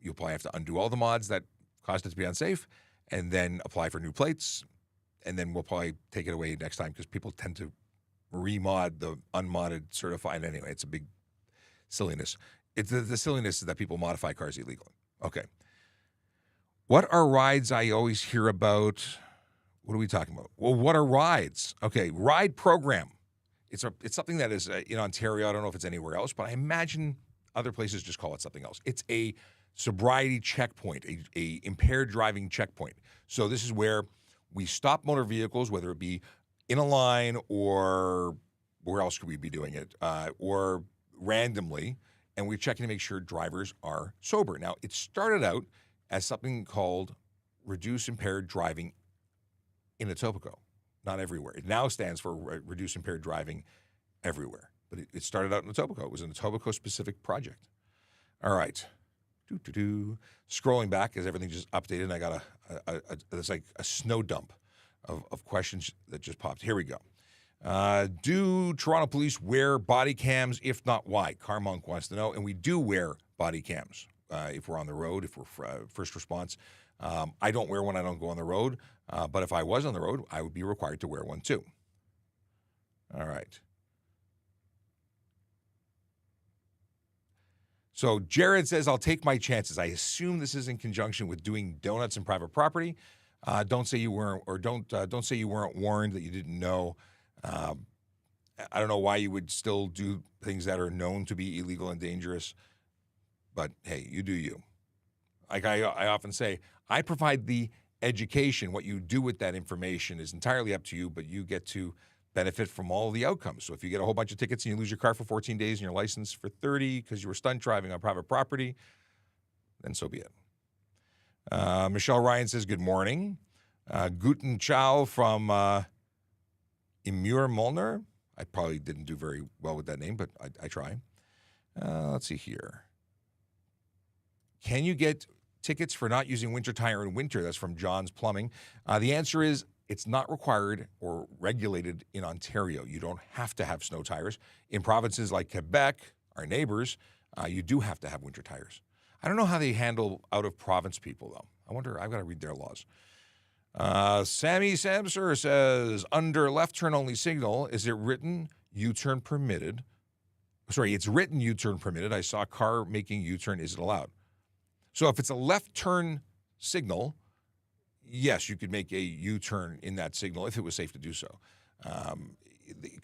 you'll probably have to undo all the mods that caused it to be unsafe, and then apply for new plates, and then we'll probably take it away next time because people tend to remod the unmodded certified anyway. It's a big silliness. It's the silliness is that people modify cars illegally. Okay. What are rides I always hear about? What are we talking about? Well, what are rides? Okay, ride program. It's something that is in Ontario. I don't know if it's anywhere else, but I imagine other places just call it something else. It's a sobriety checkpoint, a impaired driving checkpoint. So this is where we stop motor vehicles, whether it be in a line or where else could we be doing it, or randomly, and we're checking to make sure drivers are sober. Now, it started out as something called Reduce Impaired Driving in Etobicoke, not everywhere. It now stands for Reduce Impaired Driving everywhere. But it started out in Etobicoke. It was an Etobicoke-specific project. All right. Scrolling back as everything just updated, and I got there's like a snow dump of questions that just popped. Here we go. Do Toronto police wear body cams? If not, why? Carmonk wants to know. And we do wear body cams if we're on the road, if we're first response. I don't wear one. I don't go on the road. But if I was on the road, I would be required to wear one too. All right. So Jared says, I'll take my chances. I assume this is in conjunction with doing donuts in private property. Don't say you weren't, or don't say you weren't warned, that you didn't know. I don't know why you would still do things that are known to be illegal and dangerous, but hey, you do you. Like I often say, I provide the education. What you do with that information is entirely up to you, but you get to benefit from all the outcomes. So if you get a whole bunch of tickets and you lose your car for 14 days and your license for 30 because you were stunt driving on private property, then so be it. Michelle Ryan says, good morning. Guten Ciao from Emir Molnar. I probably didn't do very well with that name, but I try. Let's see here. Can you get tickets for not using winter tire in winter? That's from John's Plumbing. The answer is it's not required or regulated in Ontario. You don't have to have snow tires. In provinces like Quebec, our neighbors, you do have to have winter tires. I don't know how they handle out-of-province people, though. I wonder, I've got to read their laws. Sammy Samser says, under left turn only signal, is it written U-turn permitted? Sorry, it's written U-turn permitted. I saw a car making U-turn. Is it allowed? So if it's a left turn signal, yes, you could make a U-turn in that signal if it was safe to do so.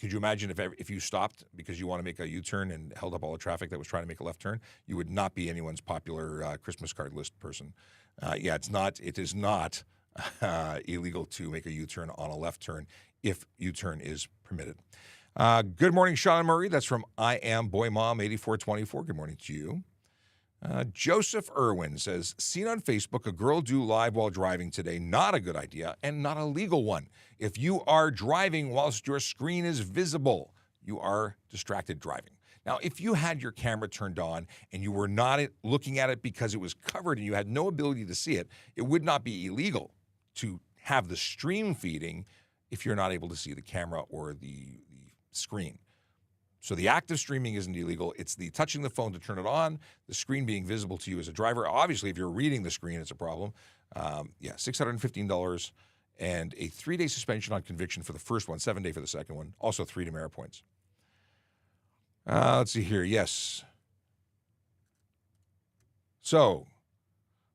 Could you imagine if you stopped because you want to make a U-turn and held up all the traffic that was trying to make a left turn? You would not be anyone's popular Christmas card list person. It is not illegal to make a U-turn on a left turn if U-turn is permitted. Good morning, Sean and Murray. That's from I Am Boy Mom 8424. Good morning to you. Joseph Irwin says, seen on Facebook a girl do live while driving today. Not a good idea and not a legal one. If you are driving whilst your screen is visible, you are distracted driving. Now, if you had your camera turned on and you were not looking at it because it was covered and you had no ability to see it, it would not be illegal to have the stream feeding if you're not able to see the camera or the screen. So the act of streaming isn't illegal. It's the touching the phone to turn it on, the screen being visible to you as a driver. Obviously, if you're reading the screen, it's a problem. $615 and a 3-day suspension on conviction for the first one, 7-day for the second one. Also 3 demerit points. Let's see here. Yes. So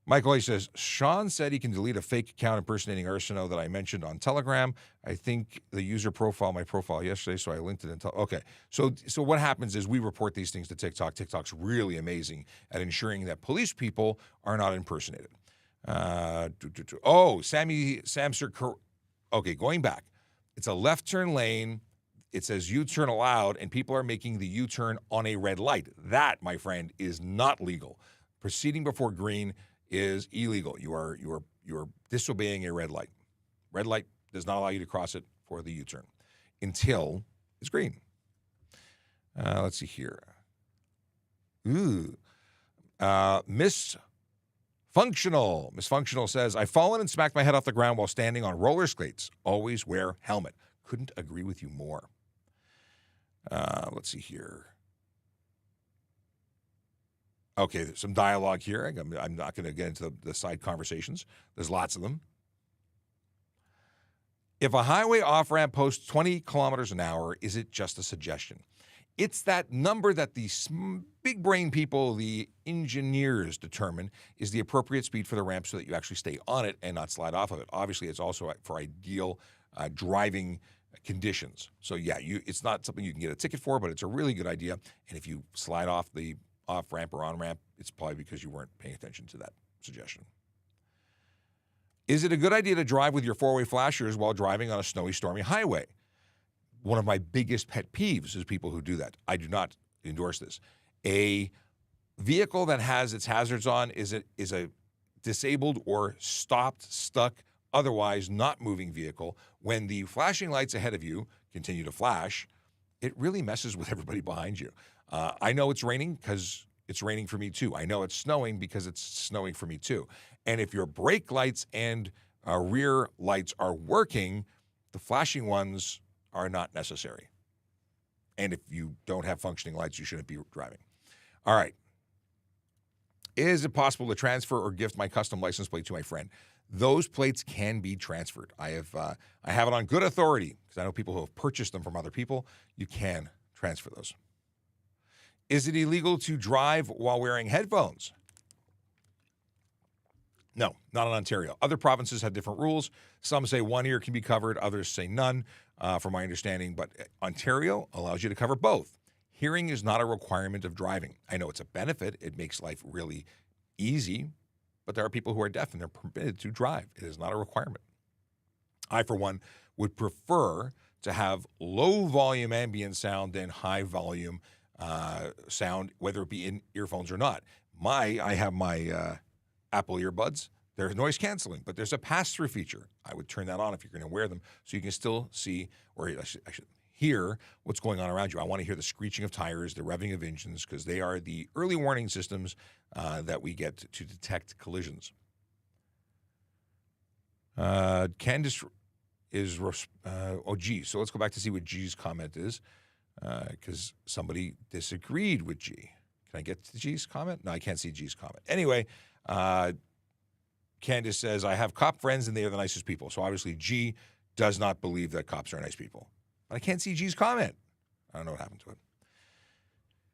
Michael A. says, Sean said he can delete a fake account impersonating Arsenault that I mentioned on Telegram. I think the user profile, my profile yesterday, so I linked it. Okay, so what happens is we report these things to TikTok. TikTok's really amazing at ensuring that police people are not impersonated. Sammy Samser. Okay, going back. It's a left turn lane. It says U-turn allowed, and people are making the U-turn on a red light. That, my friend, is not legal. Proceeding before green is illegal. You are disobeying a red light. Red light does not allow you to cross it for the U-turn until it's green. Let's see here. Miss Functional says, I've fallen and smacked my head off the ground while standing on roller skates. Always wear helmet. Couldn't agree with you more. Let's see here. Okay, there's some dialogue here. I'm not going to get into the side conversations. There's lots of them. If a highway off-ramp posts 20 kilometers an hour, is it just a suggestion? It's that number that the big brain people, the engineers, determine is the appropriate speed for the ramp so that you actually stay on it and not slide off of it. Obviously, it's also for ideal driving conditions. So yeah, it's not something you can get a ticket for, but it's a really good idea. And if you slide off the off-ramp or on-ramp, it's probably because you weren't paying attention to that suggestion. Is it a good idea to drive with your four-way flashers while driving on a snowy, stormy highway? One of my biggest pet peeves is people who do that. I do not endorse this. A vehicle that has its hazards on is a disabled or stopped, stuck, otherwise not moving vehicle. When the flashing lights ahead of you continue to flash, it really messes with everybody behind you. I know it's raining because it's raining for me too. I know it's snowing because it's snowing for me too. And if your brake lights and rear lights are working, the flashing ones are not necessary. And if you don't have functioning lights, you shouldn't be driving. All right. Is it possible to transfer or gift my custom license plate to my friend? Those plates can be transferred. I have it on good authority because I know people who have purchased them from other people. You can transfer those. Is it illegal to drive while wearing headphones? No, not in Ontario. Other provinces have different rules. Some say one ear can be covered. Others say none, from my understanding. But Ontario allows you to cover both. Hearing is not a requirement of driving. I know it's a benefit. It makes life really easy. But there are people who are deaf and they're permitted to drive. It is not a requirement. I, for one, would prefer to have low volume ambient sound than high volume sound, whether it be in earphones or not. I have my Apple earbuds. They're noise canceling, but there's a pass-through feature. I would turn that on if you're going to wear them so you can still see, or I should hear what's going on around you. I want to hear the screeching of tires, the revving of engines, because they are the early warning systems that we get to detect collisions. Candice is, so let's go back to see what G's comment is, because somebody disagreed with G. Can I get to G's comment? No, I can't see G's comment. Anyway, Candice says, I have cop friends and they are the nicest people. So obviously G does not believe that cops are nice people. But I can't see G's comment. I don't know what happened to it.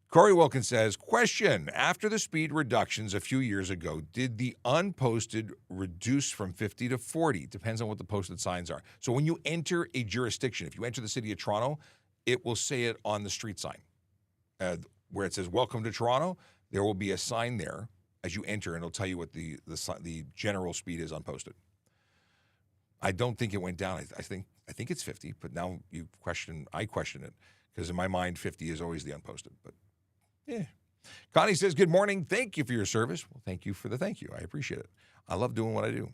Corey Wilkins says, question, after the speed reductions a few years ago, did the unposted reduce from 50 to 40? Depends on what the posted signs are. So when you enter a jurisdiction, if you enter the city of Toronto, it will say it on the street sign. Where it says, welcome to Toronto, there will be a sign there as you enter, and it'll tell you what the general speed is unposted. I don't think it went down. I think it's 50, but now I question it, because in my mind, 50 is always the unposted. But yeah. Connie says, good morning. Thank you for your service. Well, thank you for the thank you. I appreciate it. I love doing what I do.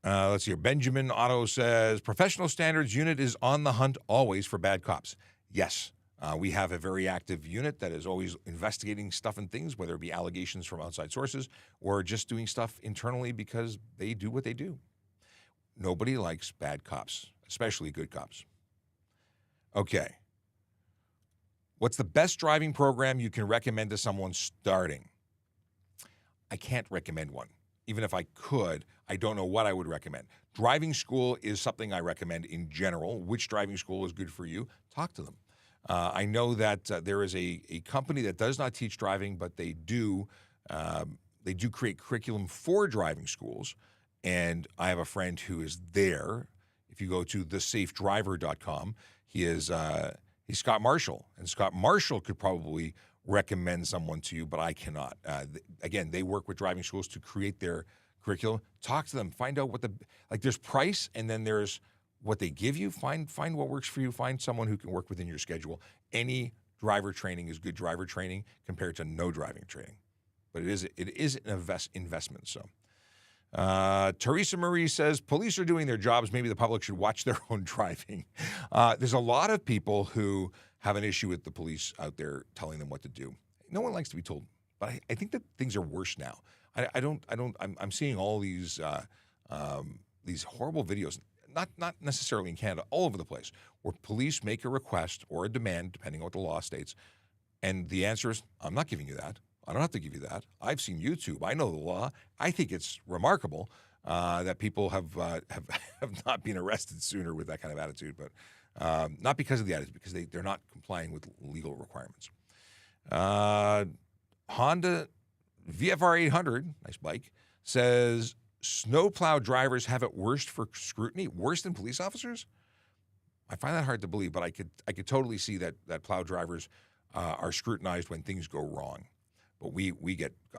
Let's see here. Benjamin Otto says, professional standards unit is on the hunt always for bad cops. Yes. We have a very active unit that is always investigating stuff and things, whether it be allegations from outside sources or just doing stuff internally because they do what they do. Nobody likes bad cops, especially good cops. Okay. What's the best driving program you can recommend to someone starting? I can't recommend one. Even if I could, I don't know what I would recommend. Driving school is something I recommend in general. Which driving school is good for you? Talk to them. I know that there is a company that does not teach driving, but they do create curriculum for driving schools. And I have a friend who is there. If you go to thesafedriver.com, he's Scott Marshall. And Scott Marshall could probably recommend someone to you, but I cannot. Again, they work with driving schools to create their curriculum. Talk to them. Find out what there's price, and then there's what they give you. Find what works for you. Find someone who can work within your schedule. Any driver training is good driver training compared to no driving training. But it is an investment. So Teresa Marie says, police are doing their jobs. Maybe the public should watch their own driving. There's a lot of people who have an issue with the police out there telling them what to do. No one likes to be told, but I think that things are worse now. I'm seeing all these horrible videos, not necessarily in Canada, all over the place, where police make a request or a demand, depending on what the law states, and the answer is, I'm not giving you that. I don't have to give you that. I've seen YouTube. I know the law. I think it's remarkable that people have not been arrested sooner with that kind of attitude, but not because of the attitude, because they're not complying with legal requirements. Honda VFR 800, nice bike, says, snowplow drivers have it worse for scrutiny, worse than police officers? I find that hard to believe, but I could totally see that plow drivers are scrutinized when things go wrong. But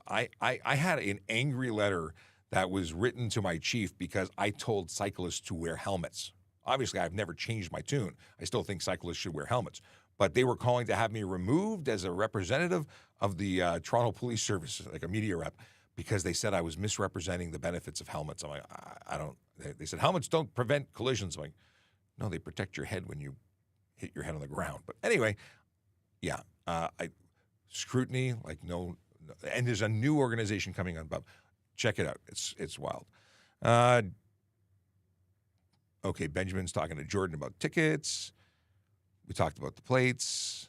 I had an angry letter that was written to my chief because I told cyclists to wear helmets. Obviously, I've never changed my tune. I still think cyclists should wear helmets. But they were calling to have me removed as a representative of the Toronto Police Service, like a media rep, because they said I was misrepresenting the benefits of helmets. I'm like, I don't. They said helmets don't prevent collisions. I'm like, no, they protect your head when you hit your head on the ground. But anyway, yeah, scrutiny, like no, and there's a new organization coming on. Check it out. It's wild. Okay, Benjamin's talking to Jordan about tickets. We talked about the plates.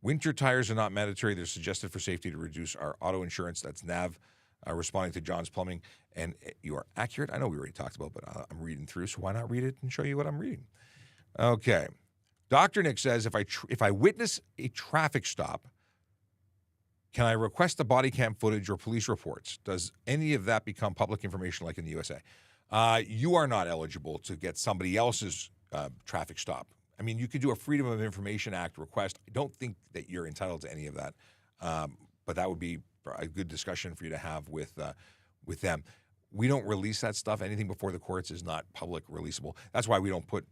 Winter tires are not mandatory. They're suggested for safety to reduce our auto insurance. That's Nav responding to John's Plumbing. And you are accurate. I know we already talked about, but I'm reading through, so why not read it and show you what I'm reading? Okay. Dr. Nick says, if I witness a traffic stop, can I request the body cam footage or police reports? Does any of that become public information like in the USA? You are not eligible to get somebody else's traffic stop. I mean, you could do a Freedom of Information Act request. I don't think that you're entitled to any of that, but that would be a good discussion for you to have with them. We don't release that stuff. Anything before the courts is not public releasable. That's why we don't put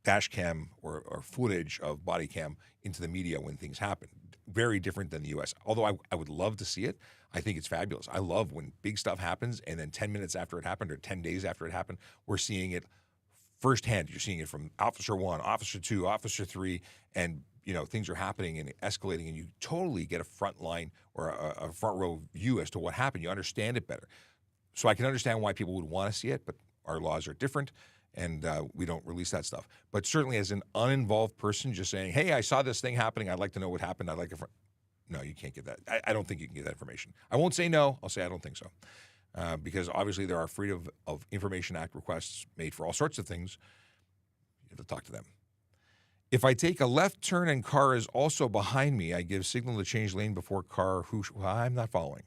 dash cam or footage of body cam into the media when things happen. Very different than the U.S. Although I would love to see it. I think it's fabulous. I love when big stuff happens and then 10 minutes after it happened or 10 days after it happened, we're seeing it firsthand. You're seeing it from Officer 1, Officer 2, Officer 3, and things are happening and escalating, and you totally get a front line or a front row view as to what happened. You understand it better. So I can understand why people would want to see it, but our laws are different, and we don't release that stuff. But certainly as an uninvolved person just saying, hey, I saw this thing happening, I'd like to know what happened, I'd like no, you can't get that. I don't think you can get that information. I won't say no, I'll say I don't think so. Because obviously there are Freedom of Information Act requests made for all sorts of things. You have to talk to them. If I take a left turn and car is also behind me, I give signal to change lane before car. Well, I'm not following.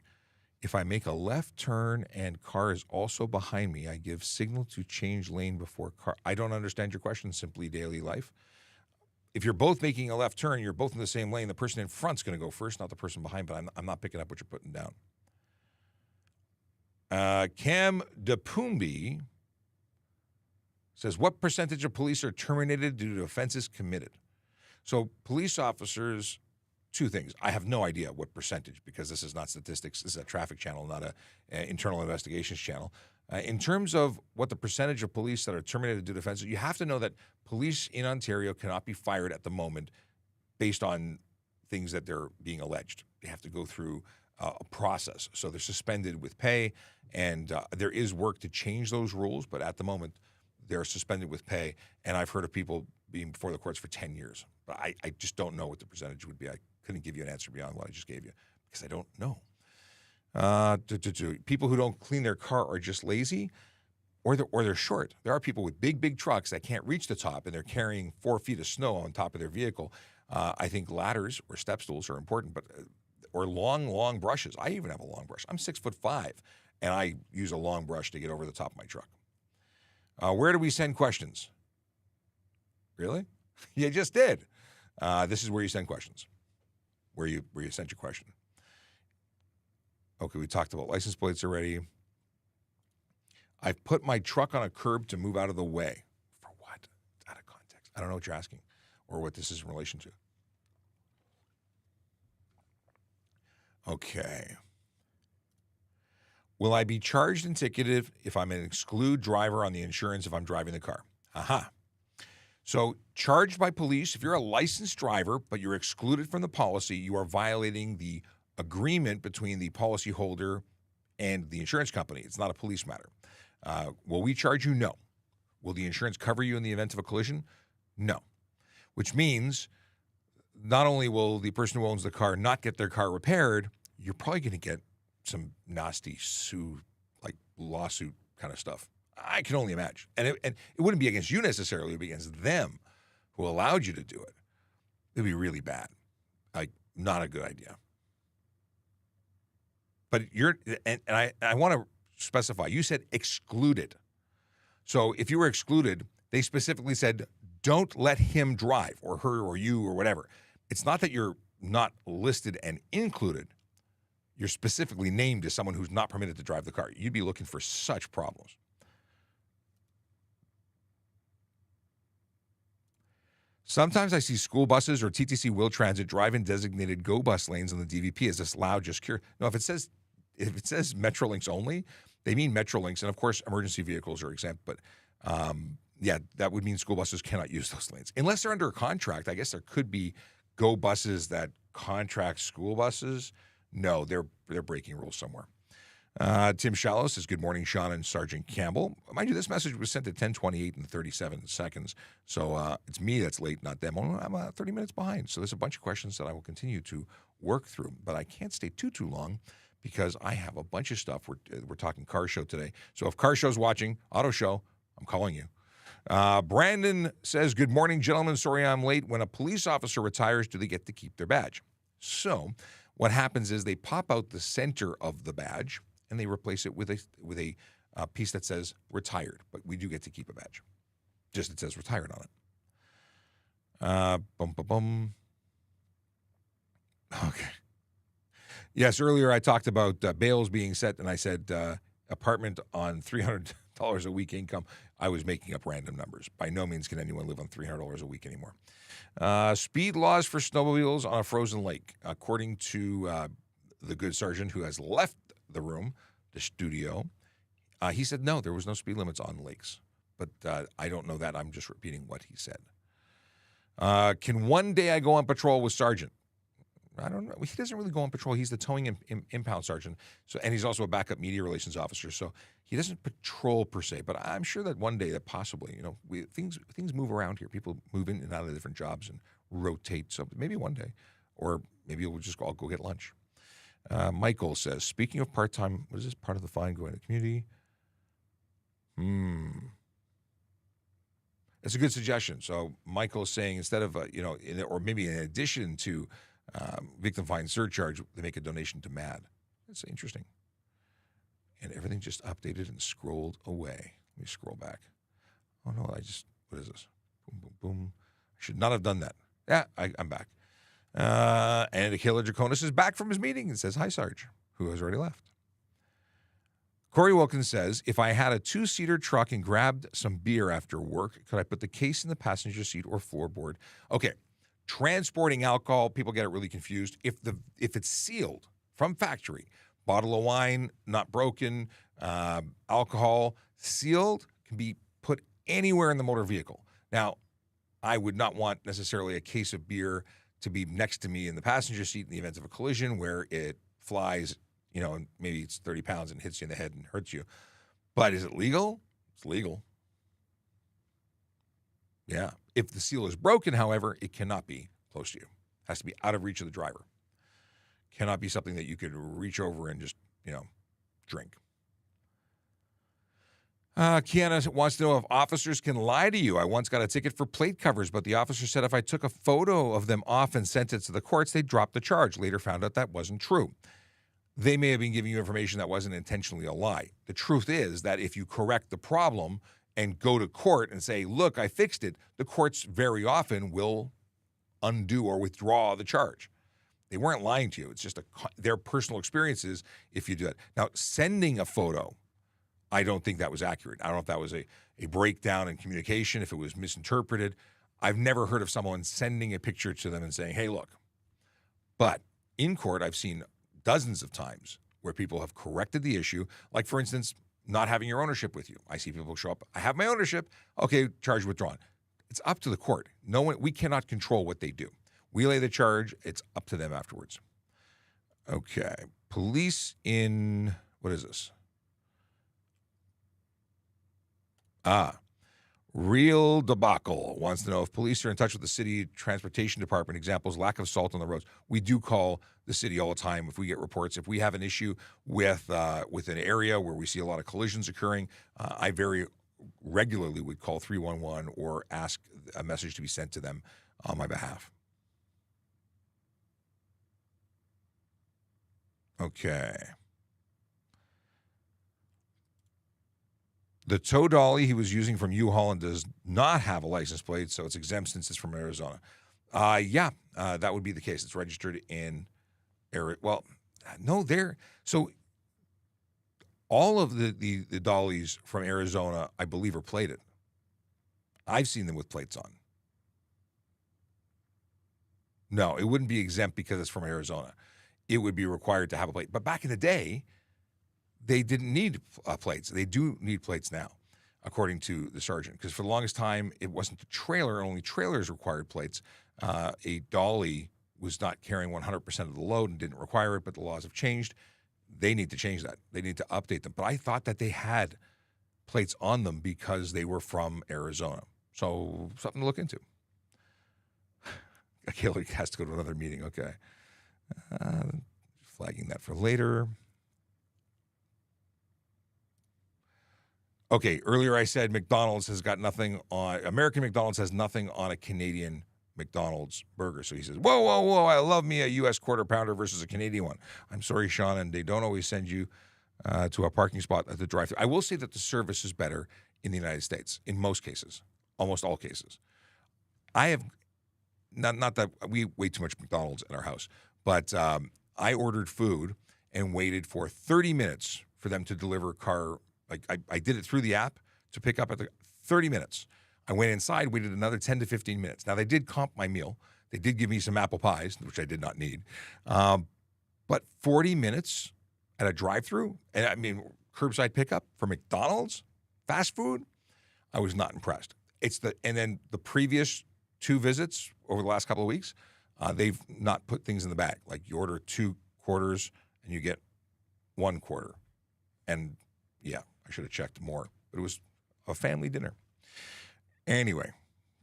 If I make a left turn and car is also behind me, I give signal to change lane before car. I don't understand your question, simply daily life. If you're both making a left turn, you're both in the same lane, the person in front's going to go first, not the person behind, but I'm not picking up what you're putting down. Cam DePumbi says, what percentage of police are terminated due to offenses committed? So police officers, two things. I have no idea what percentage, because this is not statistics. This is a traffic channel, not an internal investigations channel. In terms of what the percentage of police that are terminated due to offenses, you have to know that police in Ontario cannot be fired at the moment based on things that they're being alleged. They have to go through a process. So they're suspended with pay, and there is work to change those rules, but at the moment, they're suspended with pay, and I've heard of people being before the courts for 10 years. But I just don't know what the percentage would be. I couldn't give you an answer beyond what I just gave you, because I don't know. People who don't clean their car are just lazy, or they're short. There are people with big trucks that can't reach the top, and they're carrying 4 feet of snow on top of their vehicle. I think ladders or step stools are important, but or long brushes. I even have a long brush. I'm 6'5", and I use a long brush to get over the top of my truck. Where do we send questions? Really? You just did. This is where you send questions. Where you sent your question. Okay, we talked about license plates already. I've put my truck on a curb to move out of the way. For what? It's out of context. I don't know what you're asking or what this is in relation to. Okay. Will I be charged and ticketed if I'm an exclude driver on the insurance if I'm driving the car? Aha. So charged by police, if you're a licensed driver, but you're excluded from the policy, you are violating the agreement between the policyholder and the insurance company. It's not a police matter. Will we charge you? No. Will the insurance cover you in the event of a collision? No. Which means not only will the person who owns the car not get their car repaired, you're probably going to get some nasty lawsuit kind of stuff. I can only imagine. And it wouldn't be against you necessarily. It would be against them who allowed you to do it. It would be really bad. Not a good idea. But I want to specify, you said excluded. So if you were excluded, they specifically said, don't let him drive, or her, or you, or whatever. It's not that you're not listed and included. You're specifically named as someone who's not permitted to drive the car. You'd be looking for such problems. Sometimes I see school buses or TTC Will Transit drive in designated go bus lanes on the DVP. Is this loud? Just curious. No, if it says Metrolinx only, they mean Metrolinx, and of course emergency vehicles are exempt. But yeah, that would mean school buses cannot use those lanes unless they're under a contract. I guess there could be go buses that contract school buses. No, they're breaking rules somewhere. Tim Shallow says, good morning, Sean and Sergeant Campbell. Mind you, this message was sent at 10:28 and 37 seconds. So it's me that's late, not them. I'm 30 minutes behind. So there's a bunch of questions that I will continue to work through. But I can't stay too long because I have a bunch of stuff. We're talking car show today. So if car show's watching, auto show, I'm calling you. Brandon says, good morning, gentlemen. Sorry I'm late. When a police officer retires, do they get to keep their badge? So what happens is they pop out the center of the badge and they replace it with a piece that says retired. But we do get to keep a badge. Just it says retired on it. Okay. Yes, earlier I talked about bails being set, and I said apartment on $300 a week income. I was making up random numbers. By no means can anyone live on $300 a week anymore. Speed laws for snowmobiles on a frozen lake. According to the good sergeant who has left the room, the studio, he said no, there was no speed limits on lakes. But I don't know that. I'm just repeating what he said. Can one day I go on patrol with Sergeant? I don't know. He doesn't really go on patrol. He's the towing impound sergeant. And he's also a backup media relations officer. So he doesn't patrol per se. But I'm sure that one day that possibly, things move around here. People move in and out of different jobs and rotate. So maybe one day, or maybe we'll just all go get lunch. Michael says, speaking of part-time, what is this part of the fine going to the community? It's a good suggestion. So Michael's saying instead of, or maybe in addition to victim fine surcharge, they make a donation to MAD. That's interesting. And everything just updated and scrolled away. Let me scroll back. Oh, no, what is this? Boom, boom, boom. I should not have done that. Yeah, I'm back. And Akela Draconis is back from his meeting and says, hi, Sarge, who has already left. Corey Wilkins says, if I had a two-seater truck and grabbed some beer after work, could I put the case in the passenger seat or floorboard? Okay, transporting alcohol, people get it really confused. If it's sealed from factory, bottle of wine, not broken, alcohol, sealed, can be put anywhere in the motor vehicle. Now, I would not want necessarily a case of beer to be next to me in the passenger seat in the event of a collision where it flies, and maybe it's 30 pounds and hits you in the head and hurts you. But is it legal? It's legal. Yeah. If the seal is broken, however, it cannot be close to you. It has to be out of reach of the driver. Cannot be something that you could reach over and just, drink. Kiana wants to know if officers can lie to you. I once got a ticket for plate covers, but the officer said if I took a photo of them off and sent it to the courts, they'd drop the charge. Later found out that wasn't true. They may have been giving you information that wasn't intentionally a lie. The truth is that if you correct the problem and go to court and say, look, I fixed it, the courts very often will undo or withdraw the charge. They weren't lying to you. It's just their personal experiences if you do it. Now, sending a photo, I don't think that was accurate. I don't know if that was a breakdown in communication, if it was misinterpreted. I've never heard of someone sending a picture to them and saying, hey, look. But in court, I've seen dozens of times where people have corrected the issue, like, for instance, not having your ownership with you. I see people show up, I have my ownership, okay, charge withdrawn. It's up to the court. We cannot control what they do. We lay the charge, it's up to them afterwards. Okay, police in, what is this? Real Debacle wants to know if police are in touch with the city transportation department. Examples, lack of salt on the roads. We do call the city all the time if we get reports. If we have an issue with an area where we see a lot of collisions occurring, I very regularly would call 311 or ask a message to be sent to them on my behalf. Okay. The tow dolly he was using from U-Haul does not have a license plate, so it's exempt since it's from Arizona. That would be the case. It's registered in Arizona. Well, no, there. So all of the dollies from Arizona, I believe, are plated. I've seen them with plates on. No, it wouldn't be exempt because it's from Arizona. It would be required to have a plate. But back in the day, they didn't need plates. They do need plates now, according to the sergeant, because for the longest time, it wasn't the trailer. Only trailers required plates. A dolly was not carrying 100% of the load and didn't require it, but the laws have changed. They need to change that. They need to update them. But I thought that they had plates on them because they were from Arizona. So something to look into. Hillary has to go to another meeting. Okay. Flagging that for later. Okay, earlier I said McDonald's has got nothing on, American McDonald's has nothing on a Canadian McDonald's burger. So he says, whoa, whoa, whoa, I love me a U.S. quarter pounder versus a Canadian one. I'm sorry, Sean, and they don't always send you to a parking spot at the drive-thru. I will say that the service is better in the United States, in most cases, almost all cases. I have, not that we wait too much McDonald's in our house, but I ordered food and waited for 30 minutes for them to deliver car. Like I did it through the app to pick up at the 30 minutes. I went inside, waited another 10 to 15 minutes. Now, they did comp my meal. They did give me some apple pies, which I did not need. But 40 minutes at a drive-thru, and I mean, curbside pickup for McDonald's, fast food, I was not impressed. And then the previous 2 visits over the last couple of weeks, they've not put things in the bag. Like you order 2 quarters and you get 1 quarter. And yeah, I should have checked more, but it was a family dinner. Anyway,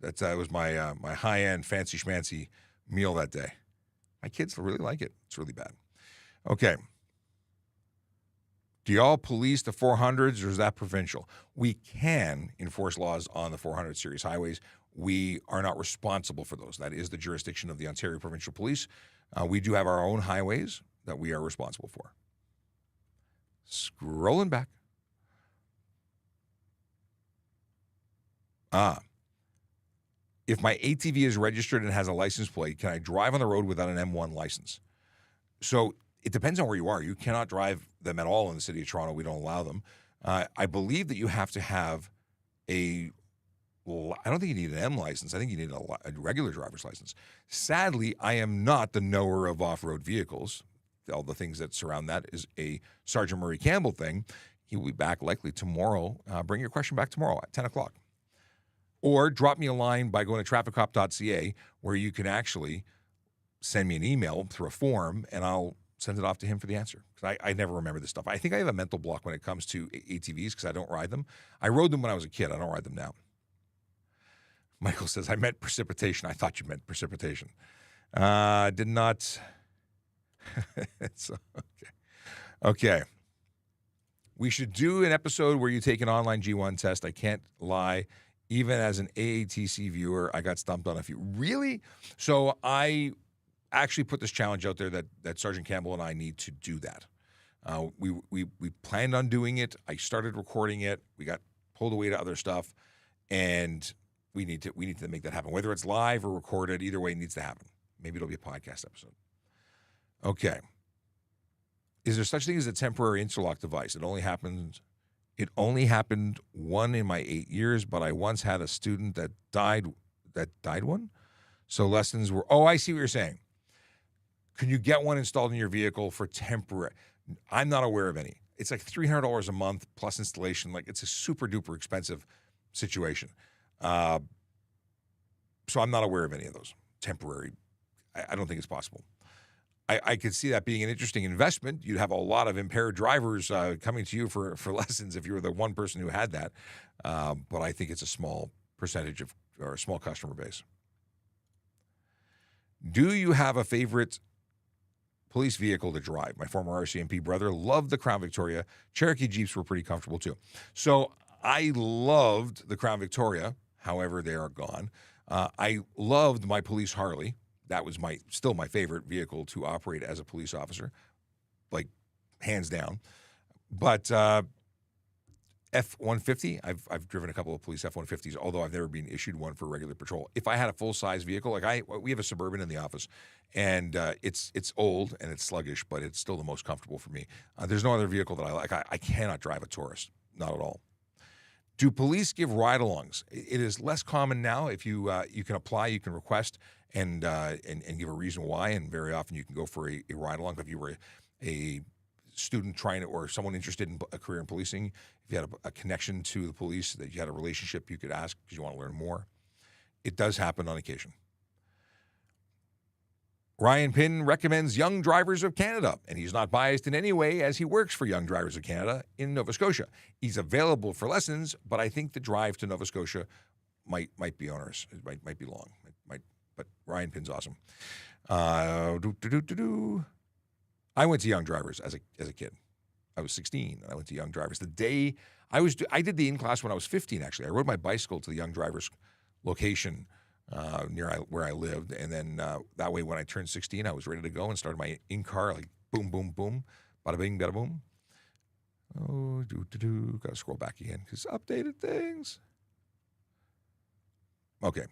that was my my high-end fancy schmancy meal that day. My kids really like it. It's really bad. Okay. Do y'all police the 400s or is that provincial? We can enforce laws on the 400 series highways. We are not responsible for those. That is the jurisdiction of the Ontario Provincial Police. We do have our own highways that we are responsible for. Scrolling back. If my ATV is registered and has a license plate, can I drive on the road without an M1 license? So it depends on where you are. You cannot drive them at all in the city of Toronto. We don't allow them. I believe that you have to have I don't think you need an M license. I think you need a regular driver's license. Sadly, I am not the knower of off-road vehicles. All the things that surround that is a Sergeant Murray Campbell thing. He will be back likely tomorrow. Bring your question back tomorrow at 10 o'clock. Or drop me a line by going to TrafficCop.ca, where you can actually send me an email through a form, and I'll send it off to him for the answer. Because I never remember this stuff. I think I have a mental block when it comes to ATVs because I don't ride them. I rode them when I was a kid. I don't ride them now. Michael says, I meant precipitation. I thought you meant precipitation. Did not. It's okay. Okay. We should do an episode where you take an online G1 test. I can't lie. Even as an AATC viewer, I got stumped on a few. Really? So I actually put this challenge out there that Sergeant Campbell and I need to do that. We planned on doing it. I started recording it. We got pulled away to other stuff, and we need to make that happen. Whether it's live or recorded, either way, it needs to happen. Maybe it'll be a podcast episode. Okay. Is there such thing as a temporary interlock device? It only happened one in my 8 years, but I once had a student that died one. So lessons were, I see what you're saying. Can you get one installed in your vehicle for temporary? I'm not aware of any. It's like $300 a month plus installation. Like it's a super duper expensive situation. So I'm not aware of any of those temporary. I don't think it's possible. I could see that being an interesting investment. You'd have a lot of impaired drivers coming to you for lessons if you were the one person who had that. But I think it's a small percentage or a small customer base. Do you have a favorite police vehicle to drive? My former RCMP brother loved the Crown Victoria. Cherokee Jeeps were pretty comfortable too. So I loved the Crown Victoria. However, they are gone. I loved my police Harley. That was still my favorite vehicle to operate as a police officer, like hands down. But F-150, I've driven a couple of police F-150s, although I've never been issued one for regular patrol. If I had a full-size vehicle, we have a Suburban in the office, and it's old and it's sluggish, but it's still the most comfortable for me. There's no other vehicle that I like. I cannot drive a Taurus, not at all. Do police give ride-alongs? It is less common now. If you can apply, you can request, and give a reason why, and very often you can go for a ride-along. If you were a student or someone interested in a career in policing, if you had a connection to the police, that you had a relationship, you could ask because you want to learn more. It does happen on occasion. Ryan Pinn recommends Young Drivers of Canada, and he's not biased in any way as he works for Young Drivers of Canada in Nova Scotia. He's available for lessons, but I think the drive to Nova Scotia might be onerous. It might be long. But Ryan Pinn's awesome. I went to Young Drivers as a kid. I was 16, and I went to Young Drivers. The day I did the in-class when I was 15, actually. I rode my bicycle to the Young Drivers location near where I lived, and then that way when I turned 16, I was ready to go and started my in-car, like boom, boom, boom, bada bing, bada boom. Oh, got to scroll back again because updated things. Okay.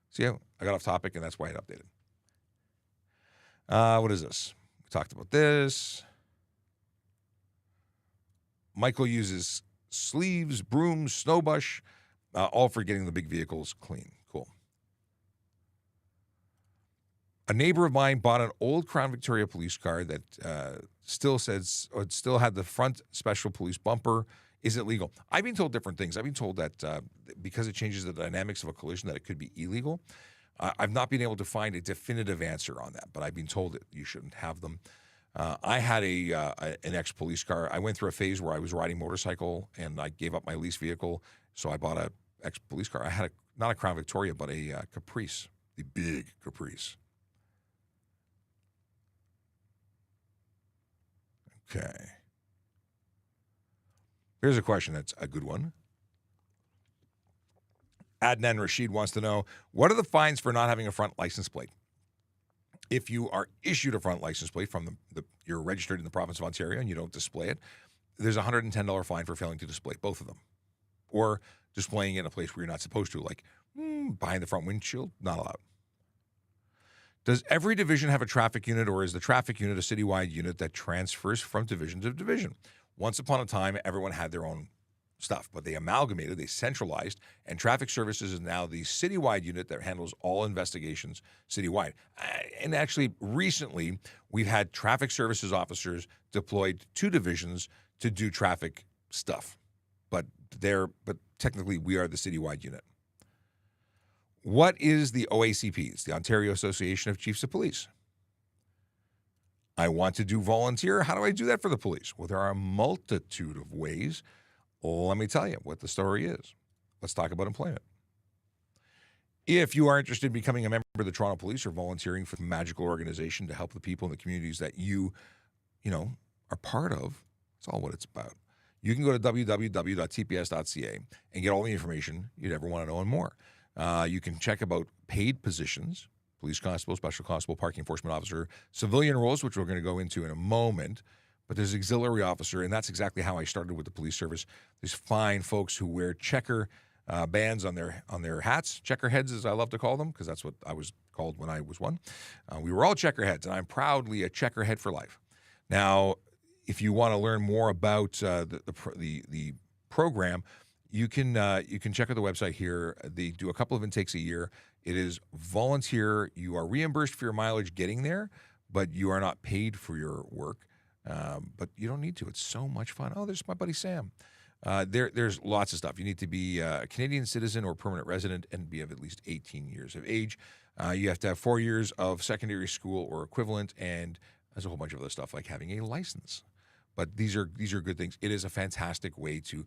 See how I got off topic, and that's why it updated. What is this? We talked about this. Michael uses sleeves, brooms, snowbush, all for getting the big vehicles clean. Cool. A neighbor of mine bought an old Crown Victoria police car that still had the front special police bumper. Is it legal? I've been told different things. I've been told that because it changes the dynamics of a collision, that it could be illegal. I've not been able to find a definitive answer on that, but I've been told that you shouldn't have them. I had an ex-police car. I went through a phase where I was riding motorcycle, and I gave up my lease vehicle, so I bought an ex-police car. I had not a Crown Victoria, but a Caprice, the big Caprice. Okay. Here's a question that's a good one. Adnan Rashid wants to know, what are the fines for not having a front license plate? If you are issued a front license plate from you're registered in the province of Ontario and you don't display it, there's a $110 fine for failing to display both of them. Or displaying it in a place where you're not supposed to, like behind the front windshield, not allowed. Does every division have a traffic unit, or is the traffic unit a citywide unit that transfers from division to division? Once upon a time, everyone had their own stuff, but they amalgamated, they centralized, and traffic services is now the citywide unit that handles all investigations citywide. And actually, recently, we've had traffic services officers deployed to divisions to do traffic stuff, but technically, we are the citywide unit. What is the OACPs, the Ontario Association of Chiefs of Police? I want to do volunteer. How do I do that for the police? Well, there are a multitude of ways. Let me tell you what the story is. Let's talk about employment. If you are interested in becoming a member of the Toronto Police or volunteering for a magical organization to help the people in the communities that you are part of, that's all what it's about. You can go to www.tps.ca and get all the information you'd ever want to know and more. You can check about paid positions, police constable, special constable, parking enforcement officer, civilian roles, which we're going to go into in a moment. But there's auxiliary officer, and that's exactly how I started with the police service. These fine folks who wear checker bands on their hats, checker heads as I love to call them, because that's what I was called when I was one. We were all checker heads, and I'm proudly a checker head for life. Now, if you want to learn more about the program, you can check out the website here. They do a couple of intakes a year. It is volunteer. You are reimbursed for your mileage getting there, but you are not paid for your work. But you don't need to. It's so much fun. Oh, there's my buddy Sam. There's lots of stuff. You need to be a Canadian citizen or permanent resident and be of at least 18 years of age. You have to have 4 years of secondary school or equivalent, and there's a whole bunch of other stuff like having a license. But these are good things. It is a fantastic way to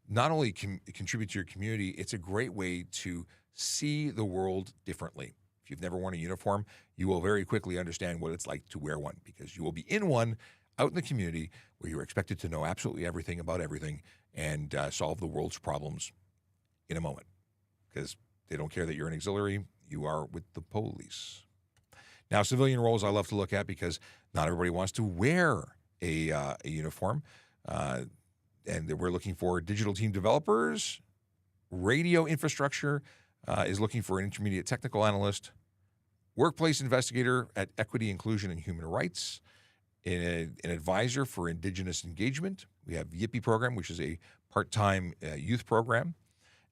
not only contribute to your community, it's a great way to see the world differently. If you've never worn a uniform, you will very quickly understand what it's like to wear one, because you will be in one out in the community where you're expected to know absolutely everything about everything and solve the world's problems in a moment, because they don't care that you're an auxiliary. You are with the police. Now, civilian roles I love to look at because not everybody wants to wear a uniform. And we're looking for digital team developers. Radio infrastructure is looking for an intermediate technical analyst. Workplace investigator at Equity, Inclusion, and Human Rights. An advisor for Indigenous engagement. We have Yippee program, which is a part-time youth program.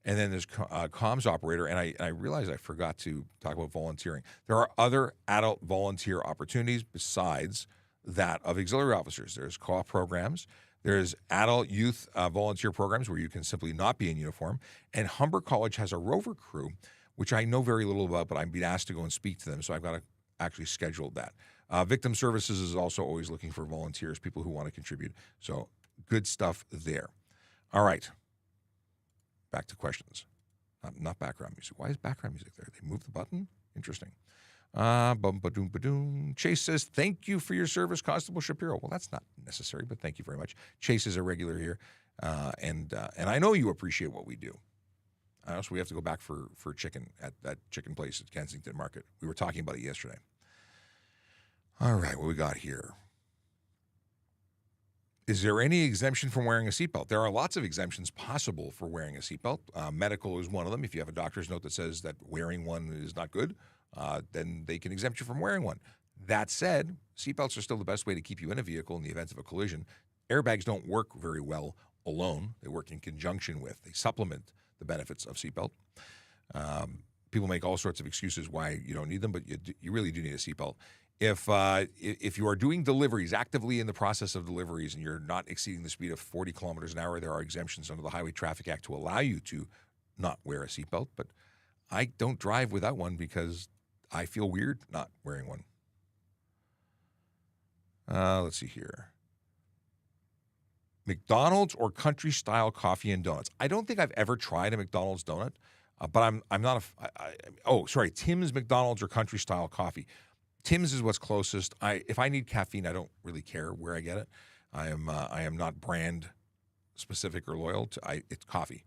And then there's comms operator. And I realized I forgot to talk about volunteering. There are other adult volunteer opportunities besides that of auxiliary officers. There's co-op programs. There's adult youth volunteer programs where you can simply not be in uniform. And Humber College has a rover crew, which I know very little about, but I'm being asked to go and speak to them. So I've got actually scheduled that. Victim Services is also always looking for volunteers, people who want to contribute. So good stuff there. All right. Back to questions. Not background music. Why is background music there? They moved the button? Interesting. Chase says, thank you for your service, Constable Shapiro. Well, that's not necessary, but thank you very much. Chase is a regular here, and I know you appreciate what we do. Also, we have to go back for chicken at that chicken place at Kensington Market. We were talking about it yesterday. All right, what we got here? Is there any exemption from wearing a seatbelt? There are lots of exemptions possible for wearing a seatbelt. Medical is one of them. If you have a doctor's note that says that wearing one is not good, then they can exempt you from wearing one. That said, seatbelts are still the best way to keep you in a vehicle in the event of a collision. Airbags don't work very well alone. They work in conjunction with, they supplement the benefits of seatbelt. People make all sorts of excuses why you don't need them, but you really do need a seatbelt. If you are doing deliveries, actively in the process of deliveries, and you're not exceeding the speed of 40 kilometers an hour, there are exemptions under the Highway Traffic Act to allow you to not wear a seatbelt. But I don't drive without one because I feel weird not wearing one. Let's see here. McDonald's or country-style coffee and donuts. I don't think I've ever tried a McDonald's donut, but I'm not Tim's, McDonald's, or country-style coffee. Tim's is what's closest. If I need caffeine, I don't really care where I get it. I am not brand specific or loyal to. It's coffee.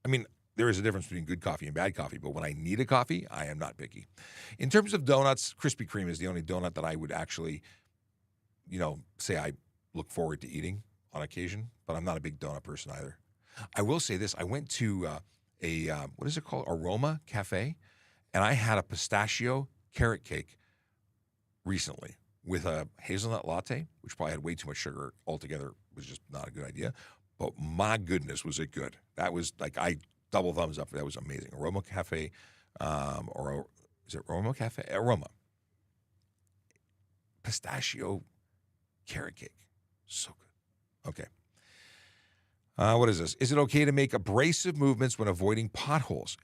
I mean, there is a difference between good coffee and bad coffee, but when I need a coffee, I am not picky. In terms of donuts, Krispy Kreme is the only donut that I would actually, say I look forward to eating on occasion, but I'm not a big donut person either. I will say this. I went to what is it called? Aroma Cafe, and I had a pistachio carrot cake recently with a hazelnut latte, which probably had way too much sugar altogether. It was just not a good idea. But my goodness, was it good. That was I double thumbs up. That was amazing. Aroma Cafe, or is it Aroma Cafe? Aroma. Pistachio carrot cake. So good. Okay. What is this? Is it okay to make abrasive movements when avoiding potholes?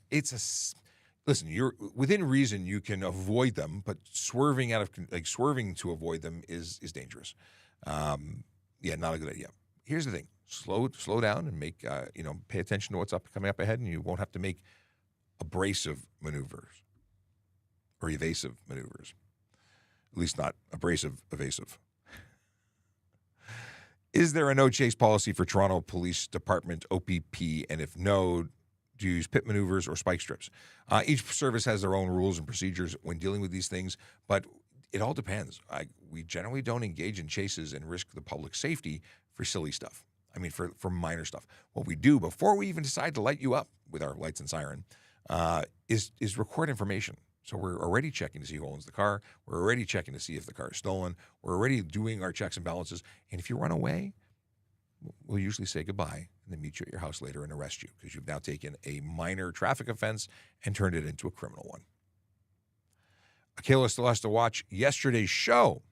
Listen, you're within reason. You can avoid them, but swerving to avoid them is dangerous. Not a good idea. Here's the thing: slow down and make pay attention to what's coming up ahead, and you won't have to make abrasive maneuvers or evasive maneuvers. At least not abrasive, evasive. Is there a no chase policy for Toronto Police Department OPP? And if no, do you use pit maneuvers or spike strips? Each service has their own rules and procedures when dealing with these things, but it all depends. We generally don't engage in chases and risk the public safety for silly stuff. I mean, for minor stuff. What we do before we even decide to light you up with our lights and siren is record information. So we're already checking to see who owns the car. We're already checking to see if the car is stolen. We're already doing our checks and balances. And if you run away, we'll usually say goodbye and then meet you at your house later and arrest you because you've now taken a minor traffic offense and turned it into a criminal one. Akela still has to watch yesterday's show.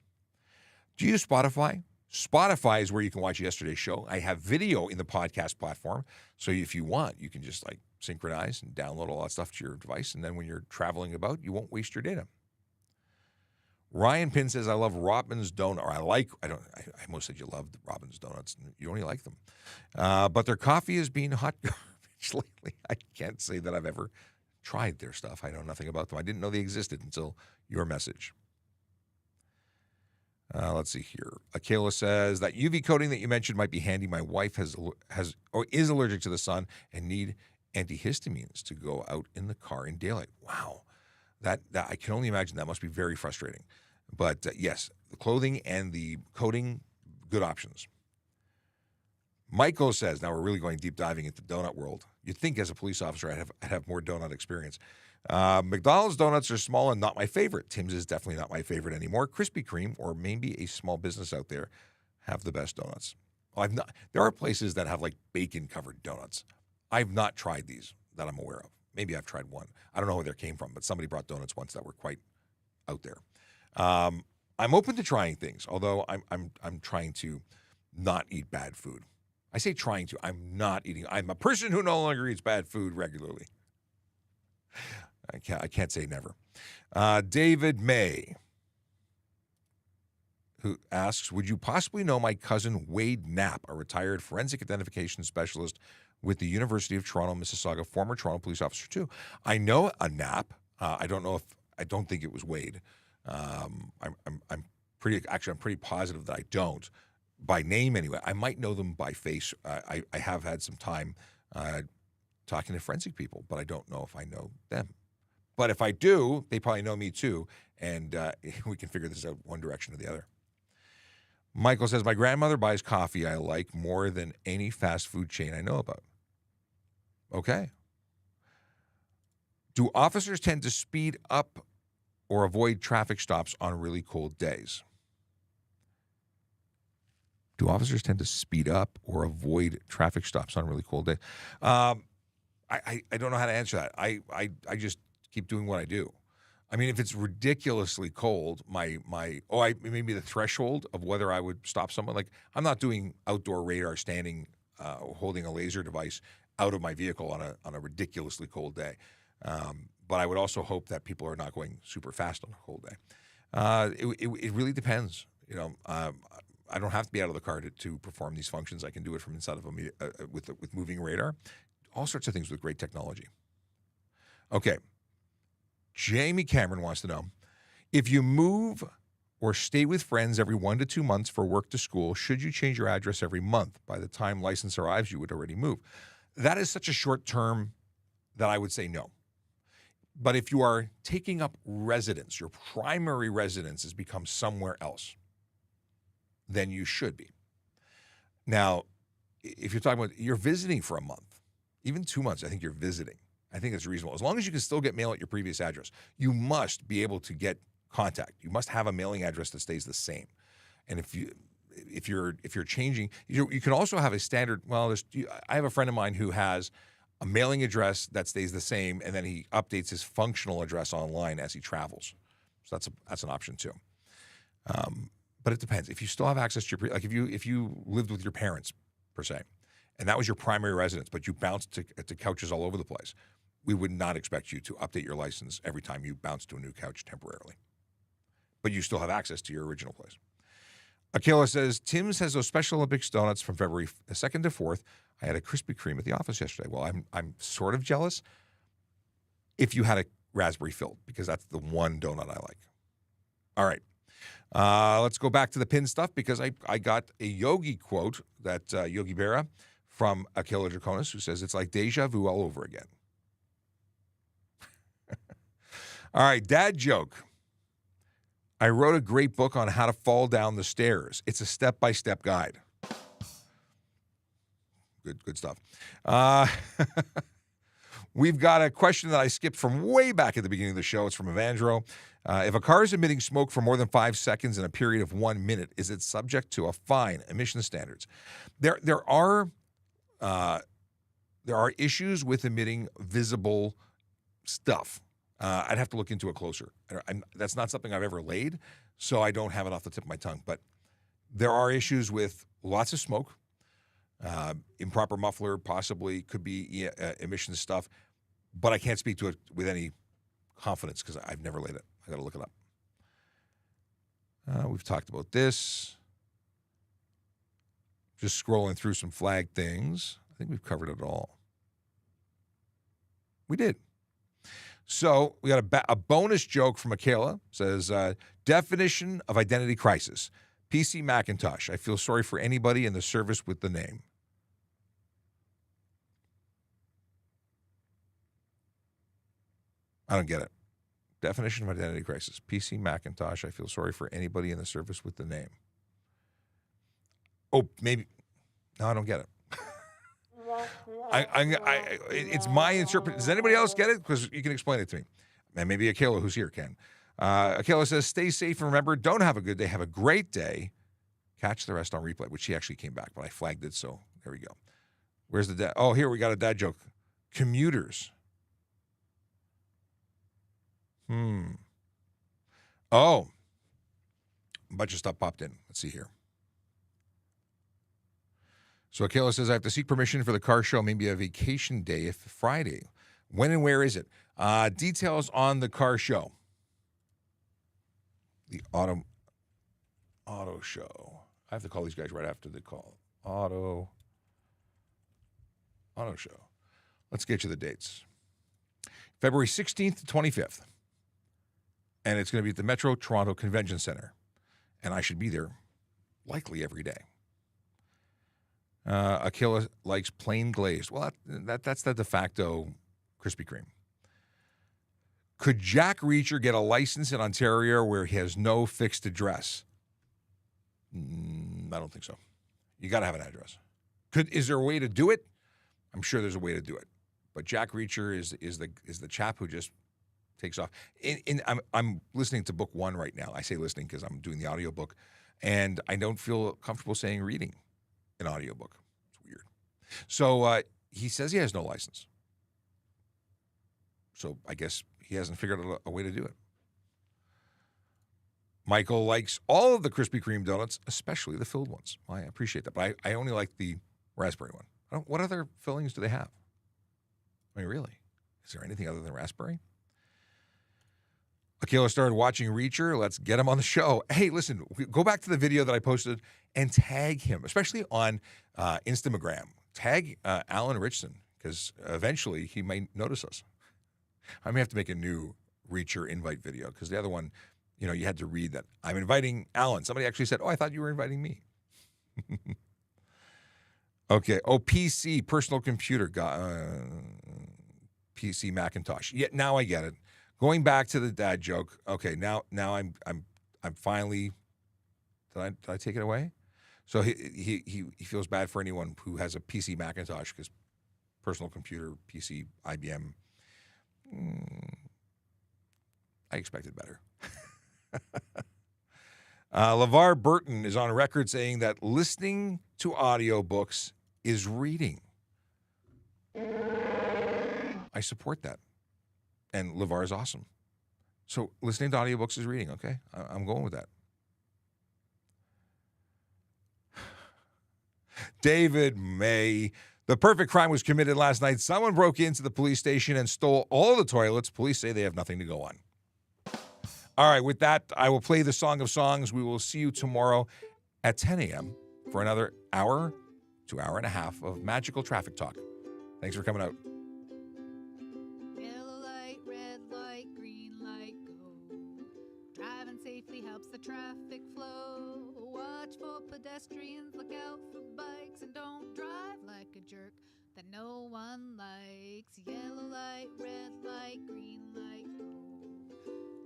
Do you use Spotify? Spotify is where you can watch yesterday's show. I have video in the podcast platform. So if you want, you can just synchronize and download all that stuff to your device. And then when you're traveling about, you won't waste your data. Ryan Pin says, I love Robin's Donut. Or I almost said you loved Robin's Donuts. You only like them. But their coffee has been hot garbage lately. I can't say that I've ever tried their stuff. I know nothing about them. I didn't know they existed until your message. Let's see here. Akela says that UV coating that you mentioned might be handy. My wife is allergic to the sun and need antihistamines to go out in the car in daylight. Wow. That I can only imagine that must be very frustrating. But yes, the clothing and the coating, good options. Michael says, now we're really going deep diving into donut world. You'd think as a police officer I'd have more donut experience. McDonald's donuts are small and not my favorite. Tim's is definitely not my favorite anymore. Krispy Kreme or maybe a small business out there have the best donuts. There are places that have bacon-covered donuts. I've not tried these that I'm aware of. Maybe I've tried one. I don't know where they came from, but somebody brought donuts once that were quite out there. I'm open to trying things, although I'm trying to not eat bad food. I say trying to. I'm not eating. I'm a person who no longer eats bad food regularly. I can't say never. David May, who asks, would you possibly know my cousin Wade Knapp, a retired forensic identification specialist with the University of Toronto, Mississauga, former Toronto police officer too? I know a Knapp. I don't think it was Wade. I'm pretty positive that I don't. By name anyway. I might know them by face. I have had some time talking to forensic people, but I don't know if I know them. But if I do, they probably know me too, and we can figure this out one direction or the other. Michael says, my grandmother buys coffee I like more than any fast food chain I know about. Okay. Do officers tend to speed up or avoid traffic stops on really cold days? Do officers tend to speed up or avoid traffic stops on really cold days? I don't know how to answer that. I just keep doing what I do. I mean, if it's ridiculously cold, maybe the threshold of whether I would stop someone. Like, I'm not doing outdoor radar standing, holding a laser device out of my vehicle on a ridiculously cold day. But I would also hope that people are not going super fast on a cold day. It really depends. I don't have to be out of the car to perform these functions. I can do it from inside of with moving radar. All sorts of things with great technology. Okay. Jamie Cameron wants to know, if you move or stay with friends every 1 to 2 months for work to school, should you change your address every month? By the time license arrives, you would already move. That is such a short term that I would say no. But if you are taking up residence, your primary residence has become somewhere else, then you should be. Now, if you're talking about you're visiting for a month, even 2 months, I think you're visiting. I think it's reasonable. As long as you can still get mail at your previous address, you must be able to get contact. You must have a mailing address that stays the same. And if you're changing, you can also have a standard. Well, I have a friend of mine who has a mailing address that stays the same, and then he updates his functional address online as he travels. So that's an option too. But it depends. If you still have access to your if you lived with your parents per se, and that was your primary residence, but you bounced to couches all over the place, we would not expect you to update your license every time you bounce to a new couch temporarily. But you still have access to your original place. Akela says, Tim's has those Special Olympics donuts from February 2nd to 4th. I had a Krispy Kreme at the office yesterday. Well, I'm sort of jealous if you had a raspberry filled, because that's the one donut I like. All right. Let's go back to the pin stuff, because I got a Yogi quote that Yogi Berra from Akela Draconis, who says, it's like deja vu all over again. All right, dad joke. I wrote a great book on how to fall down the stairs. It's a step-by-step guide. Good stuff. We've got a question that I skipped from way back at the beginning of the show. It's from Evandro. If a car is emitting smoke for more than 5 seconds in a period of 1 minute, is it subject to a fine? Emission standards. There are issues with emitting visible stuff. I'd have to look into it closer. That's not something I've ever laid, so I don't have it off the tip of my tongue. But there are issues with lots of smoke, improper muffler, possibly could be emission stuff, but I can't speak to it with any confidence because I've never laid it. I got to look it up. We've talked about this. Just scrolling through some flag things. I think we've covered it all. We did. So we got a bonus joke from Akela. Says, definition of identity crisis. PC Macintosh. I feel sorry for anybody in the service with the name. I don't get it. Definition of identity crisis. PC Macintosh. I feel sorry for anybody in the service with the name. Oh, maybe. No, I don't get it. It's my interpretation. Does anybody else get it? Because you can explain it to me. And maybe Akela, who's here, can. Akela says, stay safe and remember, don't have a good day. Have a great day. Catch the rest on replay, which she actually came back, but I flagged it, so there we go. Where's the dad? Oh, here we got a dad joke. Commuters. Oh. A bunch of stuff popped in. Let's see here. So Akela says, I have to seek permission for the car show, maybe a vacation day if Friday. When and where is it? Details on the car show. The auto show. I have to call these guys right after the call. Auto show. Let's get you the dates. February 16th to 25th. And it's going to be at the Metro Toronto Convention Center. And I should be there likely every day. Akila likes plain glazed. Well, that's the de facto Krispy Kreme. Could Jack Reacher get a license in Ontario where he has no fixed address? I don't think so. You got to have an address. Is there a way to do it? I'm sure there's a way to do it. But Jack Reacher is the chap who just takes off. I'm listening to book 1 right now. I say listening because I'm doing the audiobook, and I don't feel comfortable saying reading an audiobook. It's weird. So he says he has no license. So I guess he hasn't figured out a way to do it. Michael likes all of the Krispy Kreme donuts, especially the filled ones. Well, I appreciate that, but I only like the raspberry one. What other fillings do they have? I mean, really? Is there anything other than raspberry? Akila started watching Reacher. Let's get him on the show. Hey, listen, go back to the video that I posted and tag him, especially on Instagram. Tag Alan Richson, because eventually he might notice us. I may have to make a new Reacher invite video, because the other one, you had to read that I'm inviting Alan. Somebody actually said, I thought you were inviting me. Okay. PC, personal computer, PC Macintosh. Yeah, now I get it. Going back to the dad joke. Okay, now I'm finally. Did I take it away? So he feels bad for anyone who has a PC Macintosh, because personal computer, PC, IBM. I expected better. LeVar Burton is on record saying that listening to audiobooks is reading. I support that. And LeVar is awesome. So listening to audiobooks is reading, okay? I'm going with that. David May. The perfect crime was committed last night. Someone broke into the police station and stole all the toilets. Police say they have nothing to go on. All right, with that, I will play the Song of Songs. We will see you tomorrow at 10 a.m. for another hour to hour and a half of magical traffic talk. Thanks for coming out. Yellow light, red light, green light, go. Driving safely helps the traffic flow. Watch for pedestrians, look out for bikes, and don't drive like a jerk that no one likes. Yellow light, red light, green light, go.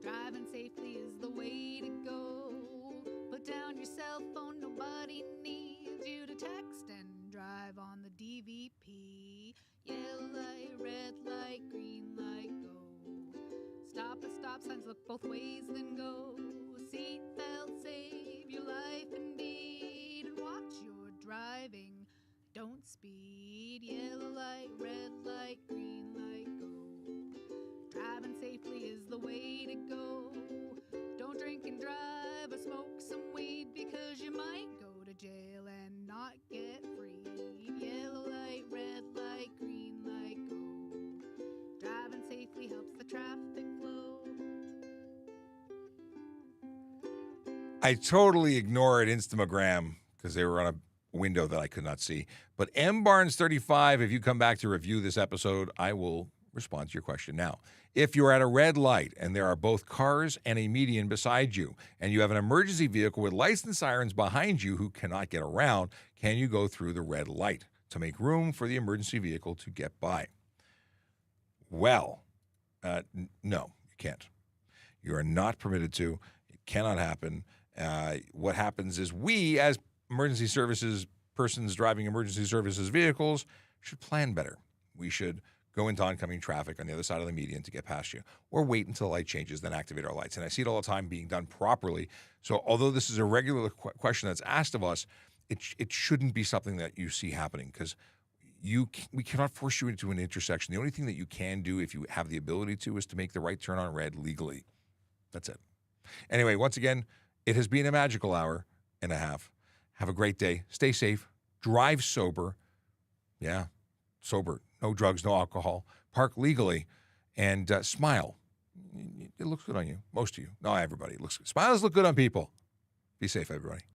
Driving safely is the way to go. Put down your cell phone, nobody needs you to text and drive on the DVP. Yellow light, red light, green light, go. Stop at stop signs, look both ways, then go. Seatbelt, save your life indeed. And watch your driving, don't speed. Yellow light, red light, green light, go. Driving safely is the way to go. Don't drink and drive or smoke some weed, because you might go to jail and not get freed. Yellow light, red light, green light, go. Driving safely helps the traffic flow. I totally ignored Instagram because they were on a window that I could not see. But M Barnes 35, if you come back to review this episode, I will respond to your question now. If you're at a red light and there are both cars and a median beside you, and you have an emergency vehicle with license sirens behind you who cannot get around, can you go through the red light to make room for the emergency vehicle to get by? Well, no, you can't. You are not permitted to. It cannot happen. What happens is we, as emergency services persons driving emergency services vehicles, should plan better. We should go into oncoming traffic on the other side of the median to get past you, or wait until the light changes, then activate our lights. And I see it all the time being done properly. So although this is a regular question that's asked of us, it shouldn't be something that you see happening, because we cannot force you into an intersection. The only thing that you can do, if you have the ability to, is to make the right turn on red legally. That's it. Anyway, once again, it has been a magical hour and a half. Have a great day. Stay safe. Drive sober. Yeah, sober. no drugs, no alcohol. Park legally, and smile. It looks good on you. Most of you. Not everybody. Smiles look good on people. Be safe, everybody.